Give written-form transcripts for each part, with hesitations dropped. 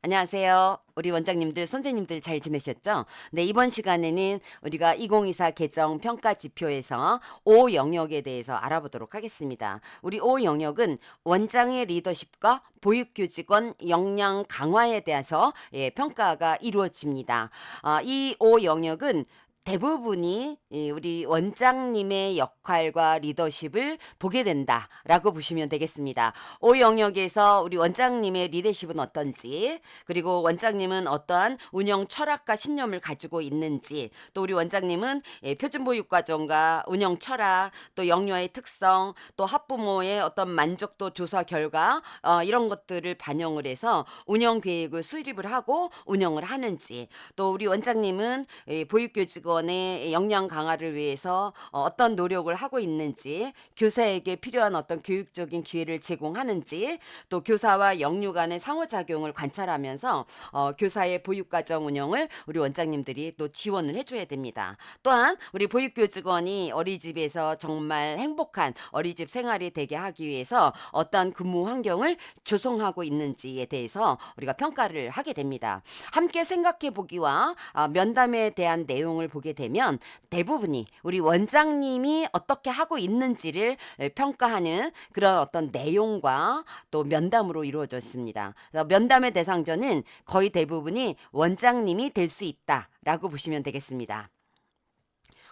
안녕하세요. 우리 원장님들, 선생님들 잘 지내셨죠? 네, 이번 시간에는 우리가 2024 개정 평가 지표에서 5 영역에 대해서 알아보도록 하겠습니다. 우리 5 영역은 원장의 리더십과 보육교직원 역량 강화에 대해서 평가가 이루어집니다. 이 5 영역은 대부분이 우리 원장님의 역할과 리더십을 보게 된다라고 보시면 되겠습니다. 5 영역에서 우리 원장님의 리더십은 어떤지, 그리고 원장님은 어떠한 운영 철학과 신념을 가지고 있는지, 또 우리 원장님은 표준보육과정과 운영 철학, 또 영유아의 특성, 또 학부모의 어떤 만족도 조사 결과 이런 것들을 반영을 해서 운영 계획을 수립을 하고 운영을 하는지, 또 우리 원장님은 보육교직원의 역량 강화를 위해서 어떤 노력을 하고 있는지, 교사에게 필요한 어떤 교육적인 기회를 제공하는지, 또 교사와 영유 간의 상호작용을 관찰하면서 교사의 보육과정 운영을 우리 원장님들이 또 지원을 해줘야 됩니다. 또한 우리 보육교직원이 어린이집에서 정말 행복한 어린이집 생활이 되게 하기 위해서 어떤 근무 환경을 조성하고 있는지에 대해서 우리가 평가를 하게 됩니다. 함께 생각해 보기와 면담에 대한 내용을 보게 되면 대부분이 우리 원장님이 어떻게 하고 있는지를 평가하는 그런 어떤 내용과 또 면담으로 이루어졌습니다. 그래서 면담의 대상자는 거의 대부분이 원장님이 될 수 있다라고 보시면 되겠습니다.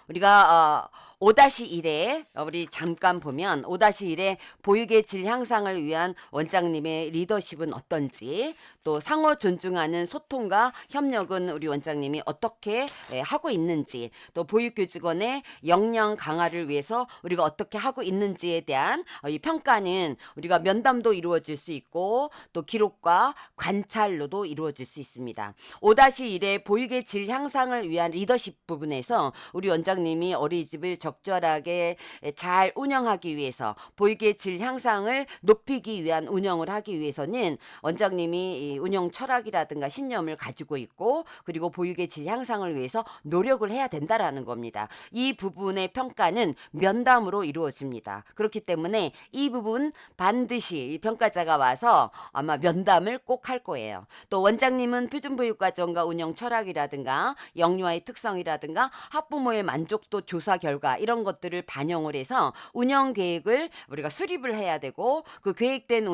우리가 5-1에 우리 잠깐 보면 5-1에 보육의 질 향상을 위한 원장님의 리더십은 어떤지, 또 상호 존중하는 소통과 협력은 우리 원장님이 어떻게 하고 있는지, 또 보육교직원의 역량 강화를 위해서 우리가 어떻게 하고 있는지에 대한 이 평가는 우리가 면담도 이루어질 수 있고 또 기록과 관찰로도 이루어질 수 있습니다. 5-1의 보육의 질 향상을 위한 리더십 부분에서 우리 원장님이 어린이집을 적절하게 잘 운영하기 위해서 보육의 질 향상을 높이기 위한 운영을 하기 위해서는 원장님이 이 운영 철학이라든가 신념을 가지고 있고, 그리고 보육의 질 향상을 위해서 노력을 해야 된다라는 겁니다. 이 부분의 평가는 면담으로 이루어집니다. 그렇기 때문에 이 부분 반드시 이 평가자가 와서 아마 면담을 꼭 할 거예요. 또 원장님은 표준보육과정과 운영 철학이라든가 영유아의 특성이라든가 학부모의 만족도 조사 결과 이런 것들을 반영을 해서 운영 계획을 우리가 수립을 해야 되고, 그 계획된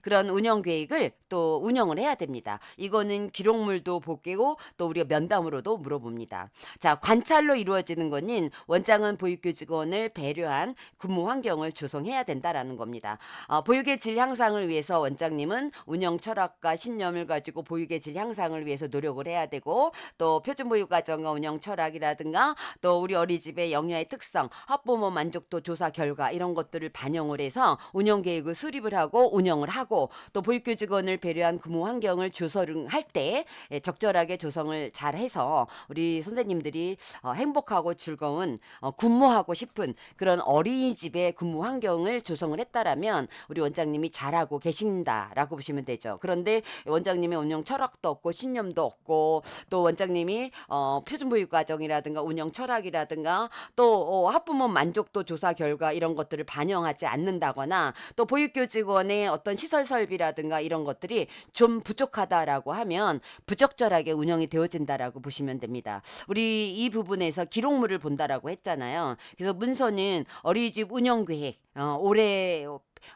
그런 운영 계획을 또 운영을 해야 됩니다. 이거는 기록물도 보고 또 우리가 면담으로도 물어봅니다. 자, 관찰로 이루어지는 거는 원장은 보육교직원을 배려한 근무 환경을 조성해야 된다라는 겁니다. 보육의 질 향상을 위해서 원장님은 운영 철학과 신념을 가지고 보육의 질 향상을 위해서 노력을 해야 되고, 또 표준보육과정과 운영 철학이라든가 또 우리 어린이집의 영유아의 특성, 학부모 만족도 조사 결과 이런 것들을 반영을 해서 운영 계획을 수립을 하고 운영을 하고, 또 보육교직원을 배려한 근무 환경을 조성할 때 적절하게 조성을 잘 해서 우리 선생님들이 행복하고 즐거운 근무하고 싶은 그런 어린이집의 근무 환경을 조성을 했다라면 우리 원장님이 잘하고 계신다라고 보시면 되죠. 그런데 원장님의 운영 철학도 없고 신념도 없고, 또 원장님이 표준보육과정이라든가 운영 철학이라든가 또 학부모 만족도 조사 결과 이런 것들을 반영하지 않는다거나, 또 보육교직원의 어떤 시설 설비라든가 이런 것들이 좀 부족하다라고 하면 부적절하게 운영이 되어진다라고 보시면 됩니다. 우리 이 부분에서 기록물을 본다라고 했잖아요. 그래서 문서는 어린이집 운영 계획, 올해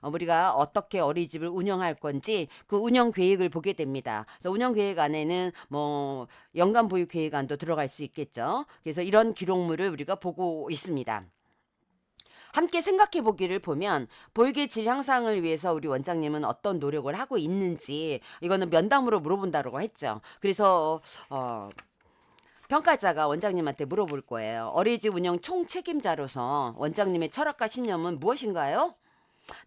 우리가 어떻게 어린이집을 운영할 건지 그 운영 계획을 보게 됩니다. 그래서 운영 계획 안에는 뭐 연간 보육 계획안도 들어갈 수 있겠죠. 그래서 이런 기록물을 우리가 보고 있습니다. 함께 생각해 보기를 보면 보육의 질 향상을 위해서 우리 원장님은 어떤 노력을 하고 있는지 이거는 면담으로 물어본다고 했죠. 그래서 평가자가 원장님한테 물어볼 거예요. 어린이집 운영 총책임자로서 원장님의 철학과 신념은 무엇인가요?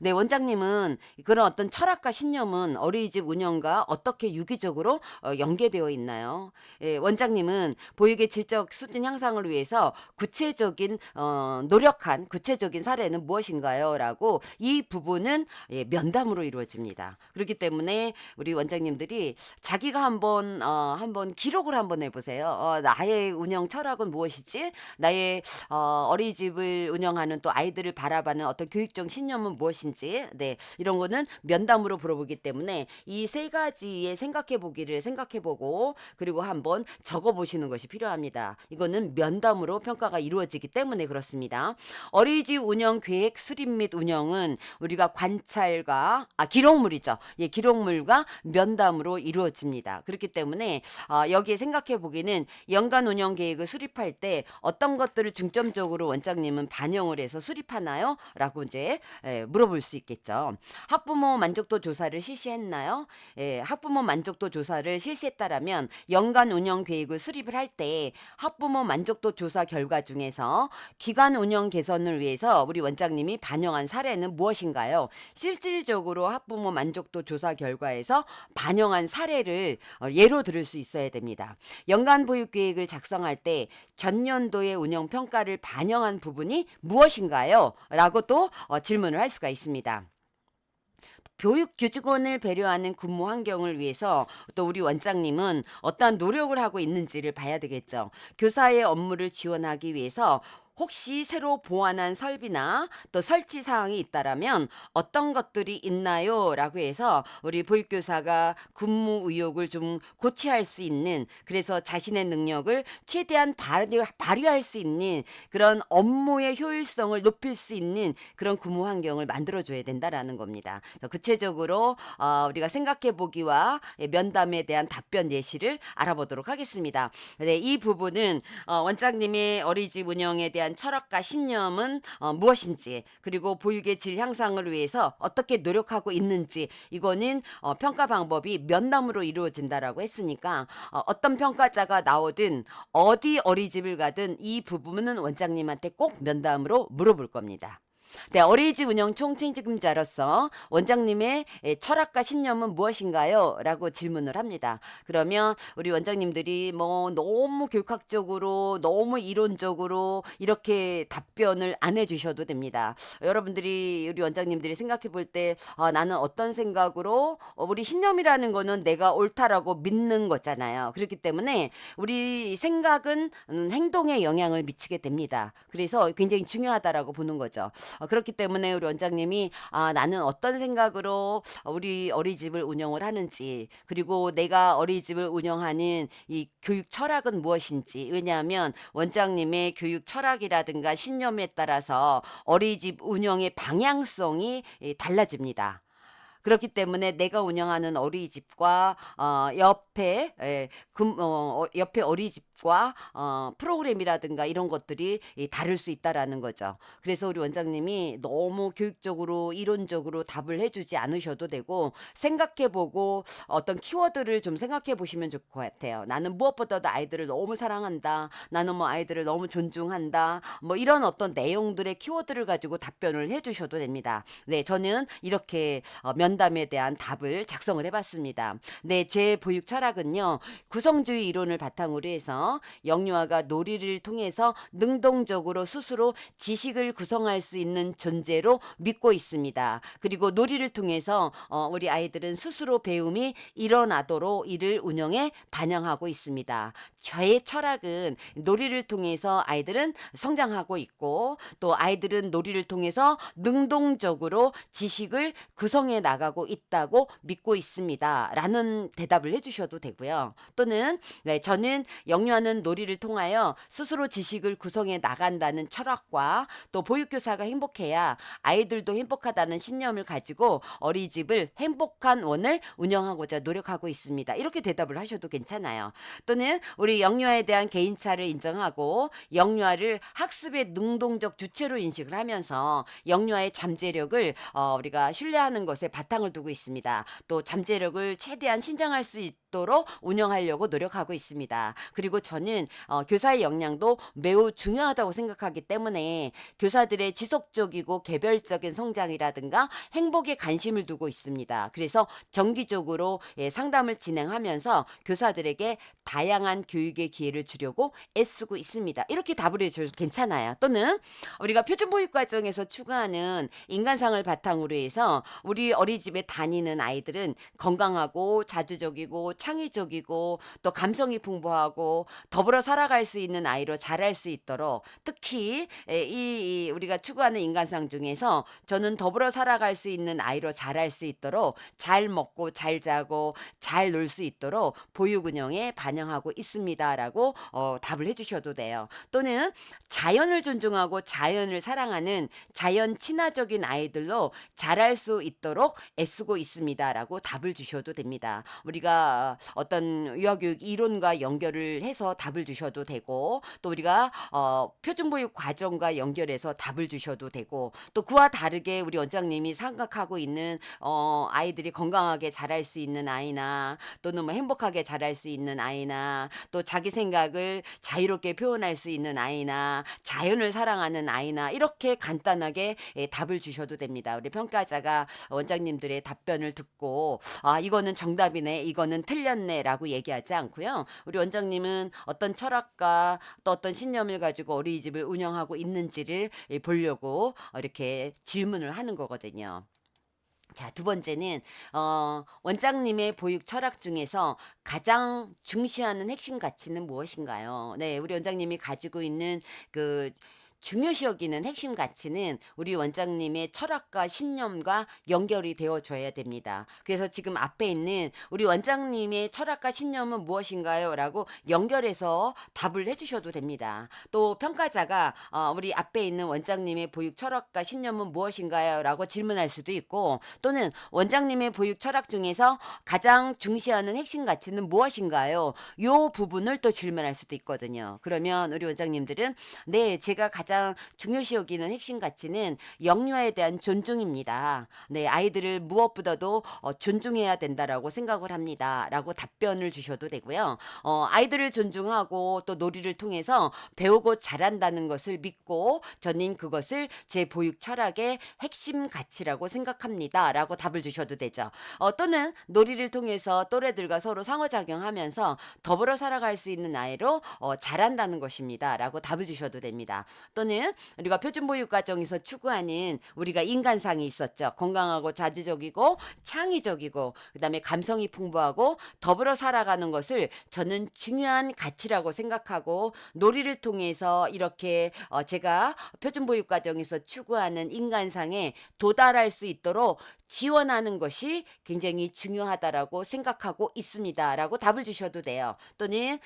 네, 원장님은 그런 어떤 철학과 신념은 어린이집 운영과 어떻게 유기적으로 연계되어 있나요? 예, 원장님은 보육의 질적 수준 향상을 위해서 구체적인 노력한 구체적인 사례는 무엇인가요? 라고 이 부분은 면담으로 이루어집니다. 그렇기 때문에 우리 원장님들이 자기가 한번 기록을 한번 해보세요. 나의 운영 철학은 무엇이지? 나의 어린이집을 운영하는 또 아이들을 바라봐는 어떤 교육적 신념은 무엇이지? 무엇인지 이런 거는 면담으로 물어보기 때문에 이 세 가지의 생각해 보고 그리고 한번 적어 보시는 것이 필요합니다. 이거는 면담으로 평가가 이루어지기 때문에 그렇습니다. 어린이집 운영 계획 수립 및 운영은 우리가 관찰과 기록물이죠. 예, 기록물과 면담으로 이루어집니다. 그렇기 때문에 여기에 생각해 보기는 연간 운영 계획을 수립할 때 어떤 것들을 중점적으로 원장님은 반영을 해서 수립하나요? 라고 이제 물어볼 수 있겠죠. 학부모 만족도 조사를 실시했나요? 학부모 만족도 조사를 실시했다라면 연간 운영 계획을 수립을 할 때 학부모 만족도 조사 결과 중에서 기관 운영 개선을 위해서 우리 원장님이 반영한 사례는 무엇인가요? 실질적으로 학부모 만족도 조사 결과에서 반영한 사례를 예로 들을 수 있어야 됩니다. 연간 보육 계획을 작성할 때 전년도의 운영 평가를 반영한 부분이 무엇인가요? 라고 또 질문을 할 수가 있습니다. 교육교직원을 배려하는 근무 환경을 위해서 또 우리 원장님은 어떠한 노력을 하고 있는지를 봐야 되겠죠. 교사의 업무를 지원하기 위해서 혹시 새로 보완한 설비나 또 설치 사항이 있다라면 어떤 것들이 있나요? 라고 해서 우리 보육교사가 근무 의욕을 좀 고취할 수 있는, 그래서 자신의 능력을 최대한 발휘할 수 있는 그런 업무의 효율성을 높일 수 있는 그런 근무 환경을 만들어줘야 된다라는 겁니다. 그래서 구체적으로 우리가 생각해 보기와 면담에 대한 답변 예시를 알아보도록 하겠습니다. 네, 이 부분은 원장님의 어린이집 운영에 대한 철학과 신념은 무엇인지, 그리고 보육의 질 향상을 위해서 어떻게 노력하고 있는지, 이거는 평가 방법이 면담으로 이루어진다라고 했으니까 어떤 평가자가 나오든 어디 어린이집을 가든 이 부분은 원장님한테 꼭 면담으로 물어볼 겁니다. 네, 어린이집 운영 총책임자로서 원장님의 철학과 신념은 무엇인가요? 라고 질문을 합니다. 그러면 우리 원장님들이 뭐 너무 교육학적으로 너무 이론적으로 이렇게 답변을 안 해주셔도 됩니다. 여러분들이 우리 원장님들이 생각해 볼 때 나는 어떤 생각으로 우리 신념이라는 거는 내가 옳다라고 믿는 거잖아요. 그렇기 때문에 우리 생각은 행동에 영향을 미치게 됩니다. 그래서 굉장히 중요하다라고 보는 거죠. 그렇기 때문에 우리 원장님이 나는 어떤 생각으로 우리 어린이집을 운영을 하는지, 그리고 내가 어린이집을 운영하는 이 교육 철학은 무엇인지, 왜냐하면 원장님의 교육 철학이라든가 신념에 따라서 어린이집 운영의 방향성이 달라집니다. 그렇기 때문에 내가 운영하는 어린이집과 옆에 어린이집과 프로그램이라든가 이런 것들이 다를 수 있다라는 거죠. 그래서 우리 원장님이 너무 교육적으로 이론적으로 답을 해주지 않으셔도 되고, 생각해보고 어떤 키워드를 좀 생각해 보시면 좋을 것 같아요. 나는 무엇보다도 아이들을 너무 사랑한다. 나는 뭐 아이들을 너무 존중한다. 뭐 이런 어떤 내용들의 키워드를 가지고 답변을 해주셔도 됩니다. 네, 저는 이렇게 면담에 대한 답을 작성을 해봤습니다. 네, 제 보육 철학은요, 구성주의 이론을 바탕으로 해서 영유아가 놀이를 통해서 능동적으로 스스로 지식을 구성할 수 있는 존재로 믿고 있습니다. 그리고 놀이를 통해서 우리 아이들은 스스로 배움이 일어나도록 이를 운영에 반영하고 있습니다. 저의 철학은 놀이를 통해서 아이들은 성장하고 있고, 또 아이들은 놀이를 통해서 능동적으로 지식을 구성해 나가고 있다고 믿고 있습니다. 라는 대답을 해주셔도 되고요. 또는 저는 영유아는 놀이를 통하여 스스로 지식을 구성해 나간다는 철학과, 또 보육교사가 행복해야 아이들도 행복하다는 신념을 가지고 어린이집을 행복한 원을 운영하고자 노력하고 있습니다. 이렇게 대답을 하셔도 괜찮아요. 또는 우리 영유아에 대한 개인차를 인정하고 영유아를 학습의 능동적 주체로 인식을 하면서 영유아의 잠재력을 우리가 신뢰하는 것에 바탕을 두고 있습니다. 또 잠재력을 최대한 신장할 수 있도록 운영하려고 노력하고 있습니다. 그리고 저는 교사의 역량도 매우 중요하다고 생각하기 때문에 교사들의 지속적이고 개별적인 성장이라든가 행복에 관심을 두고 있습니다. 그래서 정기적으로 상담을 진행하면서 교사들에게 다양한 교육의 기회를 주려고 애쓰고 있습니다. 이렇게 답을 해줘도 괜찮아요. 또는 우리가 표준보육 과정에서 추구하는 인간상을 바탕으로 해서 우리 어린이집에 다니는 아이들은 건강하고 자주적이고 창의적이고 또 감성이 풍부하고 더불어 살아갈 수 있는 아이로 자랄 수 있도록 특히 이 우리가 추구하는 인간상 중에서 저는 더불어 살아갈 수 있는 아이로 자랄 수 있도록 잘 먹고 잘 자고 잘 놀 수 있도록 보육 운영에 반영하고 있습니다라고 답을 해 주셔도 돼요. 또는 자연을 존중하고 자연을 사랑하는 자연 친화적인 아이들로 자랄 수 있도록 애쓰고 있습니다라고 답을 주셔도 됩니다. 우리가 어떤 유아교육 이론과 연결을 해서 답을 주셔도 되고 또 우리가 표준보육 과정과 연결해서 답을 주셔도 되고 또 그와 다르게 우리 원장님이 생각하고 있는 아이들이 건강하게 자랄 수 있는 아이나 또는 뭐 행복하게 자랄 수 있는 아이나 또 자기 생각을 자유롭게 표현할 수 있는 아이나 자연을 사랑하는 아이나 이렇게 간단하게 답을 주셔도 됩니다. 우리 평가자가 원장님들의 답변을 듣고 아 이거는 정답이네 이거는 틀렸네라고 얘기하지 않고요. 우리 원장님은 어떤 철학과 또 어떤 신념을 가지고 어린이집을 운영하고 있는지를 보려고 이렇게 질문을 하는 거거든요. 자, 두 번째는 원장님의 보육 철학 중에서 가장 중시하는 핵심 가치는 무엇인가요? 네, 우리 원장님이 가지고 있는 그 중요시 여기는 핵심 가치는 우리 원장님의 철학과 신념과 연결이 되어 줘야 됩니다. 그래서 지금 앞에 있는 우리 원장님의 철학과 신념은 무엇인가요? 라고 연결해서 답을 해 주셔도 됩니다. 또 평가자가 우리 앞에 있는 원장님의 보육 철학과 신념은 무엇인가요? 라고 질문할 수도 있고 또는 원장님의 보육 철학 중에서 가장 중시하는 핵심 가치는 무엇인가요? 요 부분을 또 질문할 수도 있거든요. 그러면 우리 원장님들은 네, 제가 가장 중요시 여기는 핵심 가치는 영유아에 대한 존중입니다. 네, 아이들을 무엇보다도 존중해야 된다라고 생각을 합니다라고 답변을 주셔도 되고요. 아이들을 존중하고 또 놀이를 통해서 배우고 자란다는 것을 믿고 저는 그것을 제 보육 철학의 핵심 가치라고 생각합니다라고 답을 주셔도 되죠. 또는 놀이를 통해서 또래들과 서로 상호작용하면서 더불어 살아갈 수 있는 아이로 자란다는 것입니다라고 답을 주셔도 됩니다. 또는 우리가 표준보육 과정에서 추구하는 우리가 인간상이 있었죠. 건강하고 자주적이고 창의적이고 그다음에 감성이 풍부하고 더불어 살아가는 것을 저는 중요한 가치라고 생각하고 놀이를 통해서 이렇게 제가 표준보육 과정에서 추구하는 인간상에 도달할 수 있도록 지원하는 것이 굉장히 중요하다라고 생각하고 있습니다라고 답을 주셔도 돼요. 또는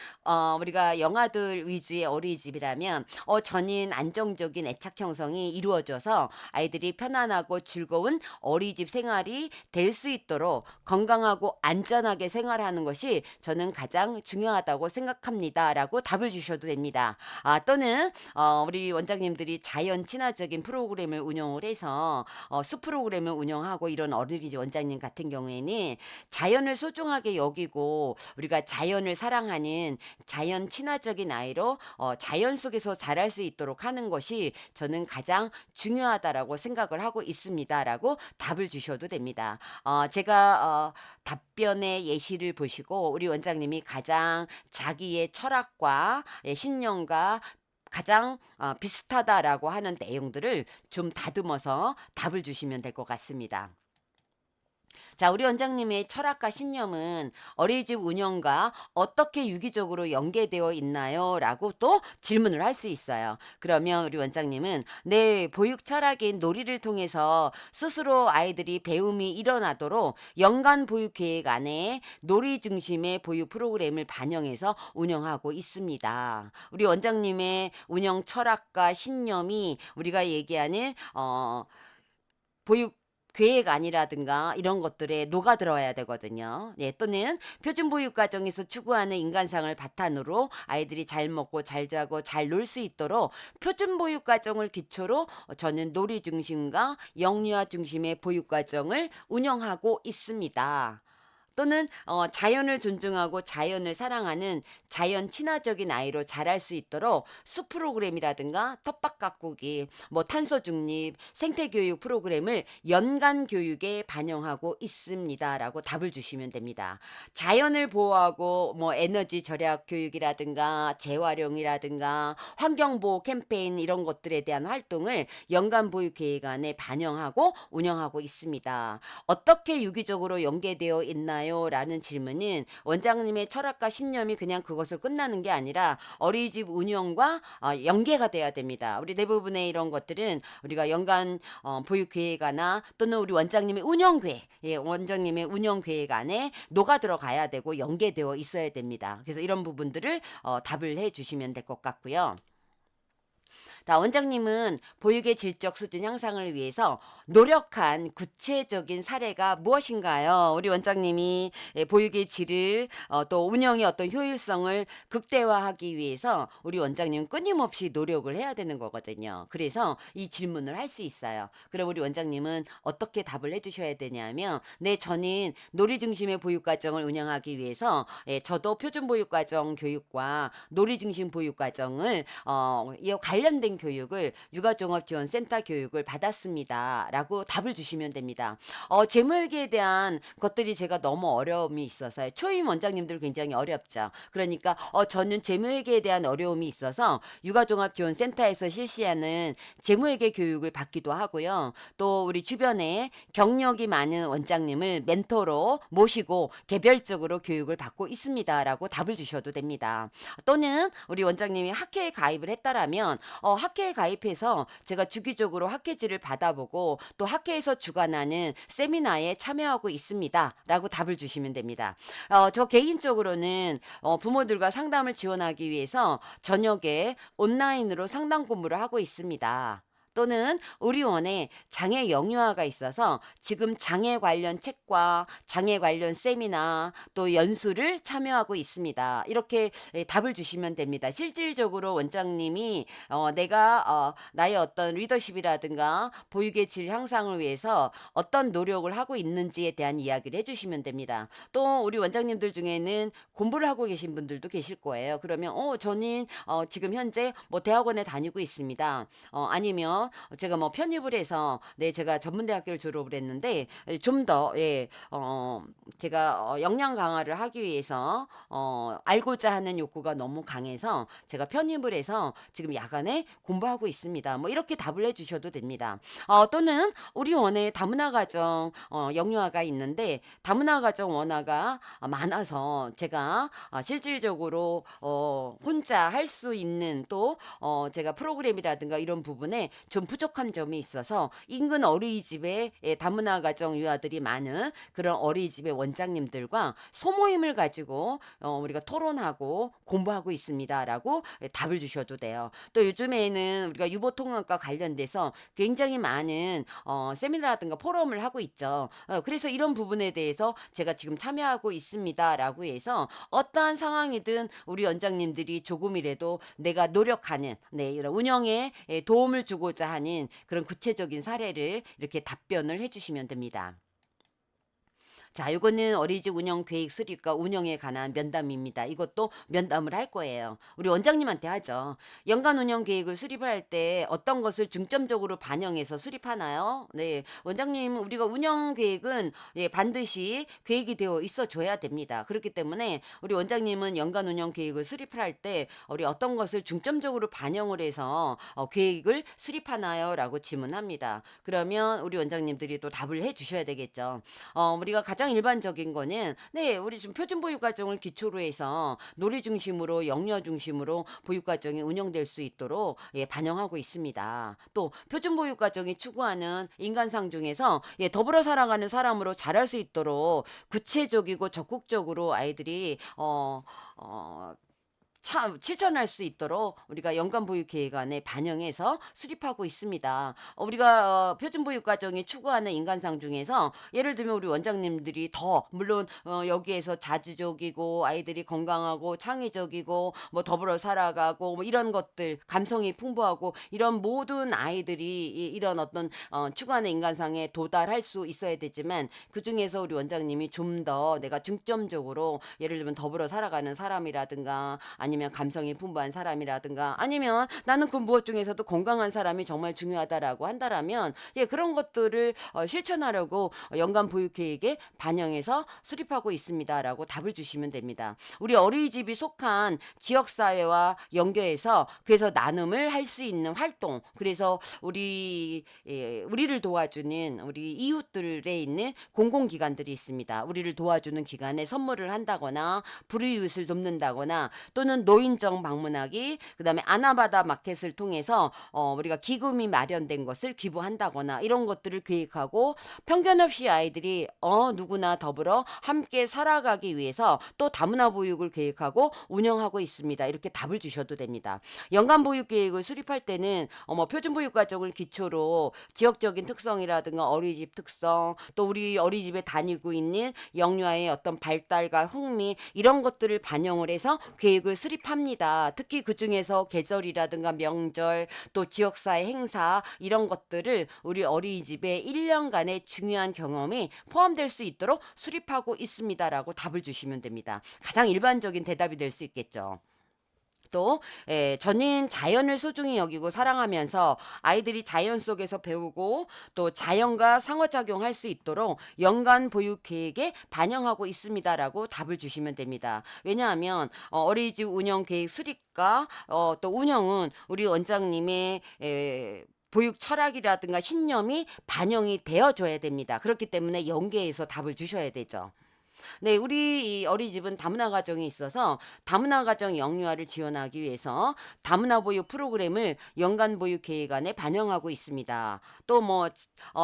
우리가 영아들 위주의 어린이집이라면 저는 안정적인 애착 형성이 이루어져서 아이들이 편안하고 즐거운 어린이집 생활이 될 수 있도록 건강하고 안전하게 생활하는 것이 저는 가장 중요하다고 생각합니다라고 답을 주셔도 됩니다. 또는 우리 원장님들이 자연 친화적인 프로그램을 운영을 해서 숲 프로그램을 운영하고 이런 어린이집 원장님 같은 경우에는 자연을 소중하게 여기고 우리가 자연을 사랑하는 자연 친화적인 아이로 자연 속에서 자랄 수 있도록 하는 것이 저는 가장 중요하다라고 생각을 하고 있습니다라고 답을 주셔도 됩니다. 제가 답변의 예시를 보시고 우리 원장님이 가장 자기의 철학과 신념과 가장 비슷하다라고 하는 내용들을 좀 다듬어서 답을 주시면 될 것 같습니다. 자, 우리 원장님의 철학과 신념은 어린이집 운영과 어떻게 유기적으로 연계되어 있나요? 라고 또 질문을 할 수 있어요. 그러면 우리 원장님은 네, 보육 철학인 놀이를 통해서 스스로 아이들이 배움이 일어나도록 연간 보육 계획 안에 놀이 중심의 보육 프로그램을 반영해서 운영하고 있습니다. 우리 원장님의 운영 철학과 신념이 우리가 얘기하는 보육 계획안이라든가 이런 것들에 녹아들어야 되거든요. 네, 또는 표준보육 과정에서 추구하는 인간상을 바탕으로 아이들이 잘 먹고 잘 자고 잘 놀 수 있도록 표준보육 과정을 기초로 저는 놀이 중심과 영유아 중심의 보육 과정을 운영하고 있습니다. 또는 자연을 존중하고 자연을 사랑하는 자연 친화적인 아이로 자랄 수 있도록 숲 프로그램이라든가 텃밭 가꾸기, 뭐 탄소 중립, 생태 교육 프로그램을 연간 교육에 반영하고 있습니다라고 답을 주시면 됩니다. 자연을 보호하고 뭐 에너지 절약 교육이라든가 재활용이라든가 환경 보호 캠페인 이런 것들에 대한 활동을 연간 보육 계획안에 반영하고 운영하고 있습니다. 어떻게 유기적으로 연계되어 있나요? 수립하나요?"라는 질문은 원장님의 철학과 신념이 그냥 그것으로 끝나는 게 아니라 어린이집 운영과 연계가 돼야 됩니다. 우리 대부분의 이런 것들은 우리가 연간 보육 계획 안나 또는 우리 원장님의 운영 계획, 예, 원장님의 운영 계획 안에 녹아 들어가야 되고 연계되어 있어야 됩니다. 그래서 이런 부분들을 답을 해 주시면 될 것 같고요. 자, 원장님은 보육의 질적 수준 향상을 위해서 노력한 구체적인 사례가 무엇인가요? 우리 원장님이 보육의 질을 또 운영의 어떤 효율성을 극대화하기 위해서 우리 원장님은 끊임없이 노력을 해야 되는 거거든요. 그래서 이 질문을 할 수 있어요. 그럼 우리 원장님은 어떻게 답을 해주셔야 되냐면, 네, 저는 놀이 중심의 보육 과정을 운영하기 위해서 저도 표준 보육 과정 교육과 놀이 중심 보육 과정을 이 관련된 교육을 육아종합지원센터 교육을 받았습니다라고 답을 주시면 됩니다. 재무회계에 대한 것들이 제가 너무 어려움이 있어서요. 초임 원장님들 굉장히 어렵죠. 그러니까 저는 재무회계에 대한 어려움이 있어서 육아종합지원센터에서 실시하는 재무회계 교육을 받기도 하고요. 또 우리 주변에 경력이 많은 원장님을 멘토로 모시고 개별적으로 교육을 받고 있습니다라고 답을 주셔도 됩니다. 또는 우리 원장님이 학회에 가입을 했다라면 학회에 가입해서 제가 주기적으로 학회지를 받아보고 또 학회에서 주관하는 세미나에 참여하고 있습니다라고 답을 주시면 됩니다. 저 개인적으로는 부모들과 상담을 지원하기 위해서 저녁에 온라인으로 상담 공부를 하고 있습니다. 또는 우리 원에 장애 영유아가 있어서 지금 장애 관련 책과 장애 관련 세미나 또 연수를 참여하고 있습니다. 이렇게 답을 주시면 됩니다. 실질적으로 원장님이 내가 나의 어떤 리더십이라든가 보육의 질 향상을 위해서 어떤 노력을 하고 있는지에 대한 이야기를 해주시면 됩니다. 또 우리 원장님들 중에는 공부를 하고 계신 분들도 계실 거예요. 그러면 저는 지금 현재 뭐 대학원에 다니고 있습니다. 아니면 제가 뭐 편입을 해서 제가 전문대학교를 졸업을 했는데 좀 더 제가 역량 강화를 하기 위해서 알고자 하는 욕구가 너무 강해서 제가 편입을 해서 지금 야간에 공부하고 있습니다. 뭐 이렇게 답을 해주셔도 됩니다. 또는 우리 원에 다문화 가정 영유아가 있는데 다문화 가정 원화가 많아서 제가 실질적으로 혼자 할 수 있는 또 제가 프로그램이라든가 이런 부분에 좀 부족한 점이 있어서 인근 어린이집에 다문화 가정 유아들이 많은 그런 어린이집의 원장님들과 소모임을 가지고 우리가 토론하고 공부하고 있습니다라고 답을 주셔도 돼요. 또 요즘에는 우리가 유보통합과 관련돼서 굉장히 많은 세미나라든가 포럼을 하고 있죠. 그래서 이런 부분에 대해서 제가 지금 참여하고 있습니다라고 해서 어떠한 상황이든 우리 원장님들이 조금이라도 내가 노력하는 이런 운영에 도움을 주고자 하는 그런 구체적인 사례를 이렇게 답변을 해주시면 됩니다. 자, 이거는 어린이집 운영 계획 수립과 운영에 관한 면담입니다. 이것도 면담을 할 거예요. 우리 원장님한테 하죠. 연간 운영 계획을 수립할 때 어떤 것을 중점적으로 반영해서 수립하나요? 네, 원장님, 우리가 운영 계획은 반드시 계획이 되어 있어 줘야 됩니다. 그렇기 때문에 우리 원장님은 연간 운영 계획을 수립할 때 우리 어떤 것을 중점적으로 반영을 해서 계획을 수립하나요?라고 질문합니다. 그러면 우리 원장님들이 또 답을 해 주셔야 되겠죠. 우리가 가장 일반적인 거는 우리 지금 표준 보육 과정을 기초로 해서 놀이 중심으로 영유아 중심으로 보육 과정이 운영될 수 있도록 반영하고 있습니다. 또 표준 보육 과정이 추구하는 인간상 중에서 더불어 살아가는 사람으로 자랄 수 있도록 구체적이고 적극적으로 아이들이 실천할 수 있도록 우리가 연간 보육 계획 안에 반영해서 수립하고 있습니다. 우리가 표준 보육 과정이 추구하는 인간상 중에서 예를 들면 우리 원장님들이 더 물론 여기에서 자주적이고 아이들이 건강하고 창의적이고 뭐 더불어 살아가고 뭐 이런 것들 감성이 풍부하고 이런 모든 아이들이 이런 어떤 추구하는 인간상에 도달할 수 있어야 되지만 그중에서 우리 원장님이 좀 더 내가 중점적으로 예를 들면 더불어 살아가는 사람이라든가 아니면 아니면 감성이 풍부한 사람이라든가 아니면 나는 그 무엇 중에서도 건강한 사람이 정말 중요하다라고 한다라면 예 그런 것들을 실천하려고 연간 보육 계획에 반영해서 수립하고 있습니다라고 답을 주시면 됩니다. 우리 어린이집이 속한 지역 사회와 연계해서 그래서 나눔을 할 수 있는 활동 그래서 우리를 도와주는 우리 이웃들에 있는 공공기관들이 있습니다. 우리를 도와주는 기관에 선물을 한다거나 불우이웃을 돕는다거나 또는 노인정 방문하기 그다음에 아나바다 마켓을 통해서 우리가 기금이 마련된 것을 기부한다거나 이런 것들을 계획하고 편견 없이 아이들이 누구나 더불어 함께 살아가기 위해서 또 다문화 보육을 계획하고 운영하고 있습니다. 이렇게 답을 주셔도 됩니다. 연간 보육 계획을 수립할 때는 표준 보육 과정을 기초로 지역적인 특성이라든가 어린이집 특성 또 우리 어린이집에 다니고 있는 영유아의 어떤 발달과 흥미 이런 것들을 반영을 해서 계획을 수립합니다. 특히 그중에서 계절이라든가 명절 또 지역사회 행사 이런 것들을 우리 어린이집에 1년간의 중요한 경험이 포함될 수 있도록 수립하고 있습니다라고 답을 주시면 됩니다. 가장 일반적인 대답이 될 수 있겠죠. 또 저는 자연을 소중히 여기고 사랑하면서 아이들이 자연 속에서 배우고 또 자연과 상호작용할 수 있도록 연간 보육 계획에 반영하고 있습니다라고 답을 주시면 됩니다. 왜냐하면 어린이집 운영 계획 수립과 또 운영은 우리 원장님의 보육 철학이라든가 신념이 반영이 되어줘야 됩니다. 그렇기 때문에 연계해서 답을 주셔야 되죠. 네, 우리 이 어린이집은 다문화 가정이 있어서 다문화 가정 영유아를 지원하기 위해서 다문화 보육 프로그램을 연간 보육 계획 안에 반영하고 있습니다. 또 뭐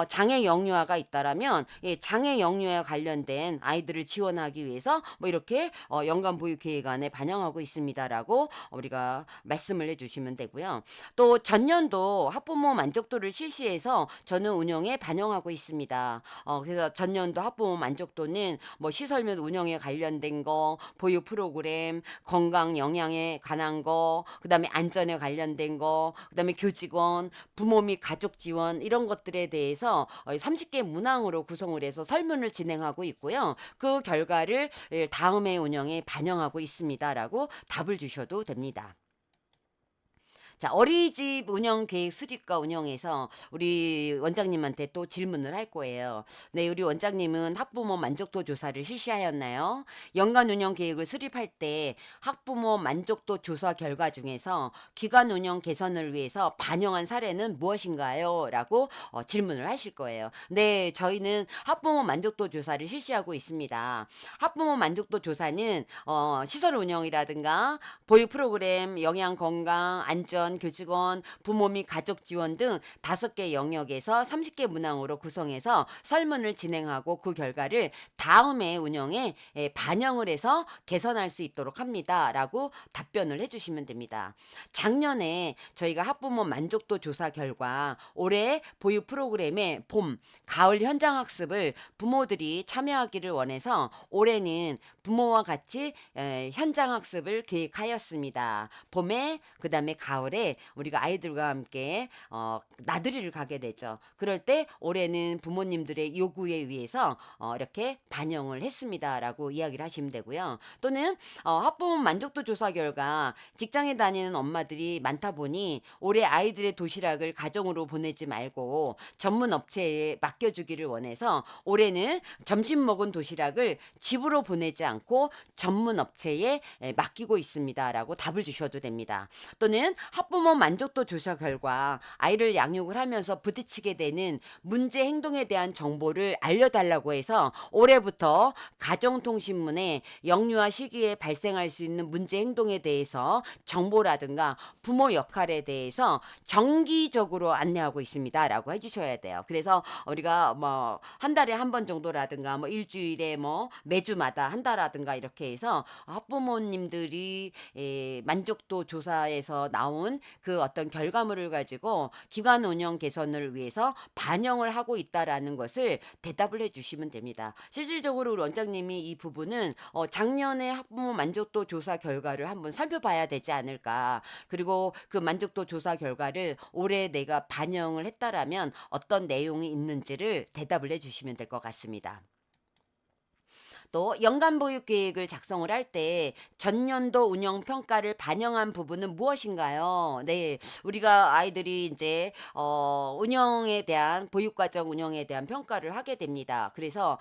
장애 영유아가 있다라면 예, 장애 영유아에 관련된 아이들을 지원하기 위해서 뭐 이렇게 연간 보육 계획 안에 반영하고 있습니다라고 우리가 말씀을 해주시면 되고요. 또 전년도 학부모 만족도를 실시해서 저는 운영에 반영하고 있습니다. 그래서 전년도 학부모 만족도는 뭐 시설 및 운영에 관련된 거, 보육 프로그램, 건강 영양에 관한 거, 그다음에 안전에 관련된 거, 그다음에 교직원, 부모 및 가족 지원 이런 것들에 대해서 30개 문항으로 구성을 해서 설문을 진행하고 있고요. 그 결과를 다음해 운영에 반영하고 있습니다라고 답을 주셔도 됩니다. 자, 어린이집 운영 계획 수립과 운영에서 우리 원장님한테 또 질문을 할 거예요. 네, 우리 원장님은 학부모 만족도 조사를 실시하였나요? 연간 운영 계획을 수립할 때 학부모 만족도 조사 결과 중에서 기관 운영 개선을 위해서 반영한 사례는 무엇인가요? 라고 질문을 하실 거예요. 네, 저희는 학부모 만족도 조사를 실시하고 있습니다. 학부모 만족도 조사는 시설 운영이라든가 보육 프로그램, 영양 건강, 안전, 교직원, 부모 및 가족 지원 등 5개 영역에서 30개 문항으로 구성해서 설문을 진행하고 그 결과를 다음에 운영에 반영을 해서 개선할 수 있도록 합니다라고 답변을 해주시면 됩니다. 작년에 저희가 학부모 만족도 조사 결과 올해 보육 프로그램의 봄, 가을 현장 학습을 부모들이 참여하기를 원해서 올해는 부모와 같이 현장 학습을 계획하였습니다. 봄에 그다음에 가을에 우리가 아이들과 함께 나들이를 가게 되죠. 그럴 때 올해는 부모님들의 요구에 의해서 이렇게 반영을 했습니다라고 이야기를 하시면 되고요. 또는 학부모 만족도 조사 결과 직장에 다니는 엄마들이 많다 보니 올해 아이들의 도시락을 가정으로 보내지 말고 전문 업체에 맡겨주기를 원해서 올해는 점심 먹은 도시락을 집으로 보내지 않고 전문 업체에 맡기고 있습니다라고 답을 주셔도 됩니다. 또는 학부모 만족도 조사 결과 아이를 양육을 하면서 부딪히게 되는 문제 행동에 대한 정보를 알려달라고 해서 올해부터 가정통신문에 영유아 시기에 발생할 수 있는 문제 행동에 대해서 정보라든가 부모 역할에 대해서 정기적으로 안내하고 있습니다라고 해주셔야 돼요. 그래서 우리가 뭐 한 달에 한 번 정도라든가 뭐 일주일에 뭐 매주마다 한다라든가 이렇게 해서 학부모님들이 만족도 조사에서 나온 그 어떤 결과물을 가지고 기관 운영 개선을 위해서 반영을 하고 있다라는 것을 대답을 해주시면 됩니다. 실질적으로 우리 원장님이 이 부분은 작년에 학부모 만족도 조사 결과를 한번 살펴봐야 되지 않을까. 그리고 그 만족도 조사 결과를 올해 내가 반영을 했다라면 어떤 내용이 있는지를 대답을 해주시면 될 것 같습니다. 또 연간 보육 계획을 작성을 할 때 전년도 운영 평가를 반영한 부분은 무엇인가요? 네. 우리가 아이들이 이제 운영에 대한 보육 과정 운영에 대한 평가를 하게 됩니다. 그래서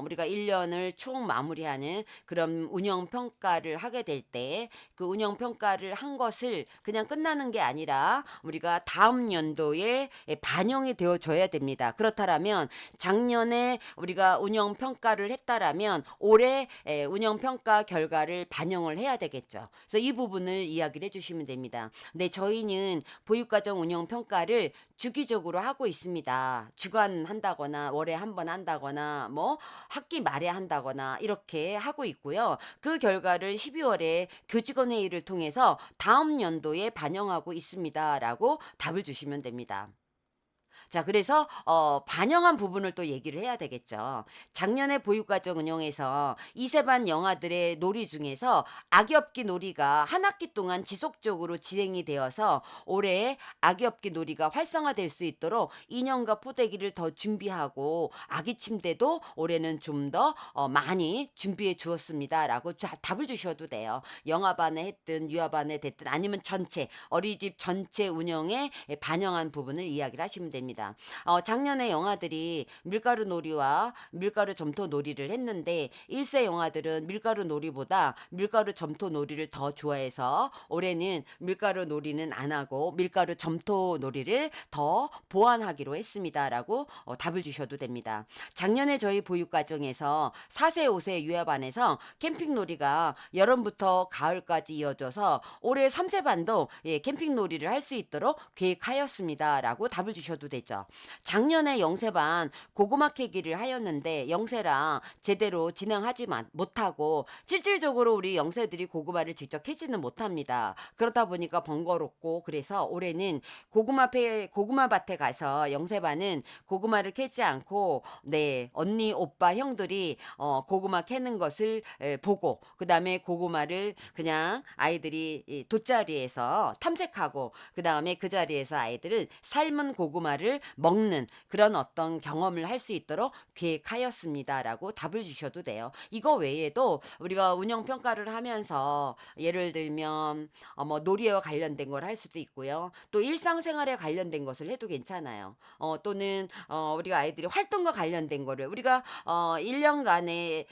우리가 1 년을 쭉 마무리하는 그런 운영 평가를 하게 될 때 그 운영 평가를 한 것을 그냥 끝나는 게 아니라 우리가 다음 연도에 반영이 되어 줘야 됩니다. 그렇다라면 작년에 우리가 운영 평가를 했다라면 올해 운영 평가 결과를 반영을 해야 되겠죠. 그래서 이 부분을 이야기를 해 주시면 됩니다. 네, 저희는 보육과정 운영 평가를 주기적으로 하고 있습니다. 주간 한다거나 월에 한 번 한다거나 뭐 학기 말에 한다거나 이렇게 하고 있고요. 그 결과를 12월에 교직원 회의를 통해서 다음 연도에 반영하고 있습니다라고 답을 주시면 됩니다. 자, 그래서 반영한 부분을 또 얘기를 해야 되겠죠. 작년에 보육과정 운영에서 이세반 영아들의 놀이 중에서 악역기 놀이가 한 학기 동안 지속적으로 진행이 되어서 올해 악역기 놀이가 활성화될 수 있도록 인형과 포대기를 더 준비하고 아기 침대도 올해는 좀 더 많이 준비해 주었습니다라고 답을 주셔도 돼요. 영아반에 했든 유아반에 됐든 아니면 전체 어린이집 전체 운영에 반영한 부분을 이야기를 하시면 됩니다. 작년에 영아들이 밀가루 놀이와 밀가루 점토 놀이를 했는데 1세 영아들은 밀가루 놀이보다 밀가루 점토 놀이를 더 좋아해서 올해는 밀가루 놀이는 안 하고 밀가루 점토 놀이를 더 보완하기로 했습니다라고 답을 주셔도 됩니다. 작년에 저희 보육과정에서 4세, 5세 유아반에서 캠핑 놀이가 여름부터 가을까지 이어져서 올해 3세 반도 캠핑 놀이를 할 수 있도록 계획하였습니다라고 답을 주셔도 되죠. 작년에 영세반 고구마 캐기를 하였는데 영세랑 제대로 진행하지 못하고 실질적으로 우리 영세들이 고구마를 직접 캐지는 못합니다. 그러다 보니까 번거롭고 그래서 올해는 고구마 밭에 가서 영세반은 고구마를 캐지 않고 네, 언니, 오빠, 형들이 고구마 캐는 것을 보고 그다음에 고구마를 그냥 아이들이 이 돗자리에서 탐색하고 그다음에 그 자리에서 아이들은 삶은 고구마를 먹는 그런 어떤 경험을 할 수 있도록 계획하였습니다라고 답을 주셔도 돼요. 이거 외에도 우리가 운영 평가를 하면서 예를 들면 뭐 놀이와 관련된 걸 할 수도 있고요. 또 일상생활에 관련된 것을 해도 괜찮아요. 또는 우리가 아이들이 활동과 관련된 거를 우리가 1년간의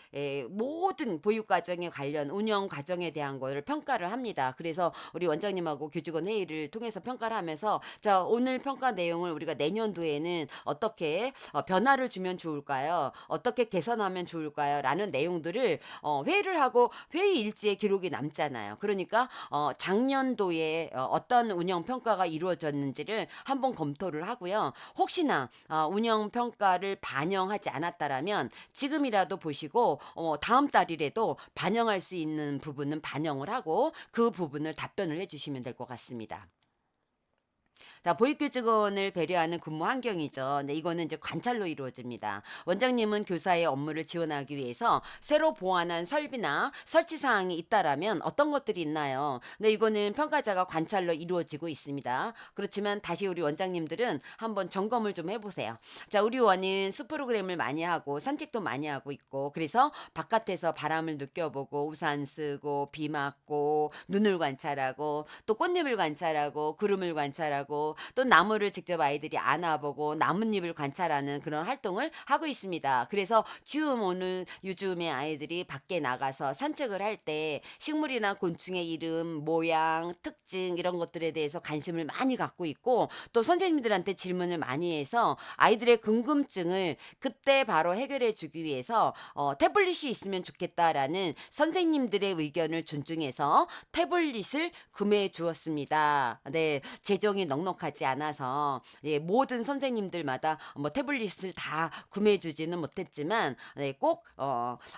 모든 보육 과정에 관련 운영 과정에 대한 거를 평가를 합니다. 그래서 우리 원장님하고 교직원 회의를 통해서 평가를 하면서 자, 오늘 평가 내용을 우리가 내년도에는 어떻게 변화를 주면 좋을까요? 어떻게 개선하면 좋을까요? 라는 내용들을 회의를 하고 회의 일지에 기록이 남잖아요. 그러니까 작년도에 어떤 운영 평가가 이루어졌는지를 한번 검토를 하고요. 혹시나 운영 평가를 반영하지 않았다라면 지금이라도 보시고 다음 달이라도 반영할 수 있는 부분은 반영을 하고 그 부분을 답변을 해 주시면 될 것 같습니다. 자, 보육교직원을 배려하는 근무 환경이죠. 네, 이거는 이제 관찰로 이루어집니다. 원장님은 교사의 업무를 지원하기 위해서 새로 보완한 설비나 설치 사항이 있다라면 어떤 것들이 있나요? 네, 이거는 평가자가 관찰로 이루어지고 있습니다. 그렇지만 다시 우리 원장님들은 한번 점검을 좀 해보세요. 자, 우리 원은 숲 프로그램을 많이 하고 산책도 많이 하고 있고 그래서 바깥에서 바람을 느껴보고 우산 쓰고 비 맞고 눈을 관찰하고 또 꽃잎을 관찰하고 구름을 관찰하고 또 나무를 직접 아이들이 안아보고 나뭇잎을 관찰하는 그런 활동을 하고 있습니다. 그래서 오늘 요즘에 아이들이 밖에 나가서 산책을 할 때 식물이나 곤충의 이름, 모양, 특징 이런 것들에 대해서 관심을 많이 갖고 있고 또 선생님들한테 질문을 많이 해서 아이들의 궁금증을 그때 바로 해결해 주기 위해서 태블릿이 있으면 좋겠다라는 선생님들의 의견을 존중해서 태블릿을 구매해 주었습니다. 네, 재정이 넉넉하지 않아서 모든 선생님들마다 뭐 태블릿을 다 구매해 주지는 못했지만 꼭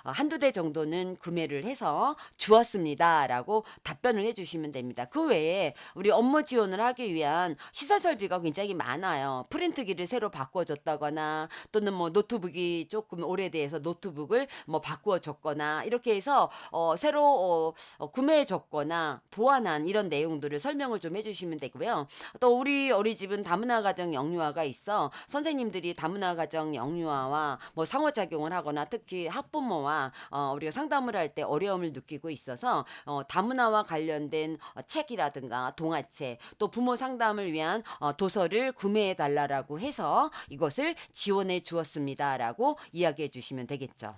한두 대 정도는 구매를 해서 주었습니다라고 답변을 해 주시면 됩니다. 그 외에 우리 업무 지원을 하기 위한 시설 설비가 굉장히 많아요. 프린트기를 새로 바꿔 줬다거나 또는 뭐 노트북이 조금 오래돼서 노트북을 뭐 바꾸어 줬거나 이렇게 해서 새로 구매해 줬거나 보완한 이런 내용들을 설명을 좀 해 주시면 되고요. 또 우리 우리 어린이집은 다문화 가정 영유아가 있어 선생님들이 다문화 가정 영유아와 뭐 상호작용을 하거나 특히 학부모와 우리가 상담을 할 때 어려움을 느끼고 있어서 다문화와 관련된 책이라든가 동화책 또 부모 상담을 위한 도서를 구매해 달라라고 해서 이것을 지원해 주었습니다라고 이야기해 주시면 되겠죠.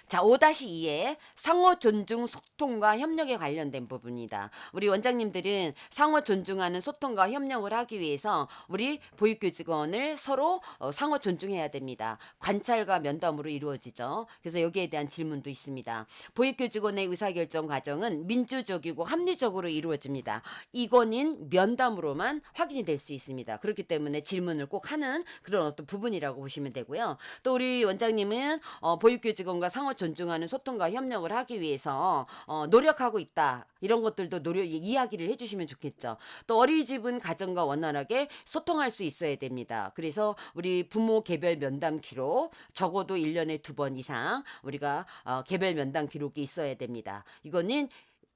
자, 5-2에 상호 존중 소통과 협력에 관련된 부분이다. 우리 원장님들은 상호 존중하는 소통과 협력을 하기 위해서 우리 보육교직원을 서로 상호 존중해야 됩니다. 관찰과 면담으로 이루어지죠. 그래서 여기에 대한 질문도 있습니다. 보육교직원의 의사결정 과정은 민주적이고 합리적으로 이루어집니다. 이거는 면담으로만 확인이 될 수 있습니다. 그렇기 때문에 질문을 꼭 하는 그런 어떤 부분이라고 보시면 되고요. 또 우리 원장님은 보육교직원과 상호 존중하는 소통과 협력을 하기 위해서 노력하고 있다. 이런 것들도 이야기를 해주시면 좋겠죠. 또 어린이집은 가정과 원활하게 소통할 수 있어야 됩니다. 그래서 우리 부모 개별 면담 기록 적어도 1년에 2번 이상 우리가 개별 면담 기록이 있어야 됩니다. 이거는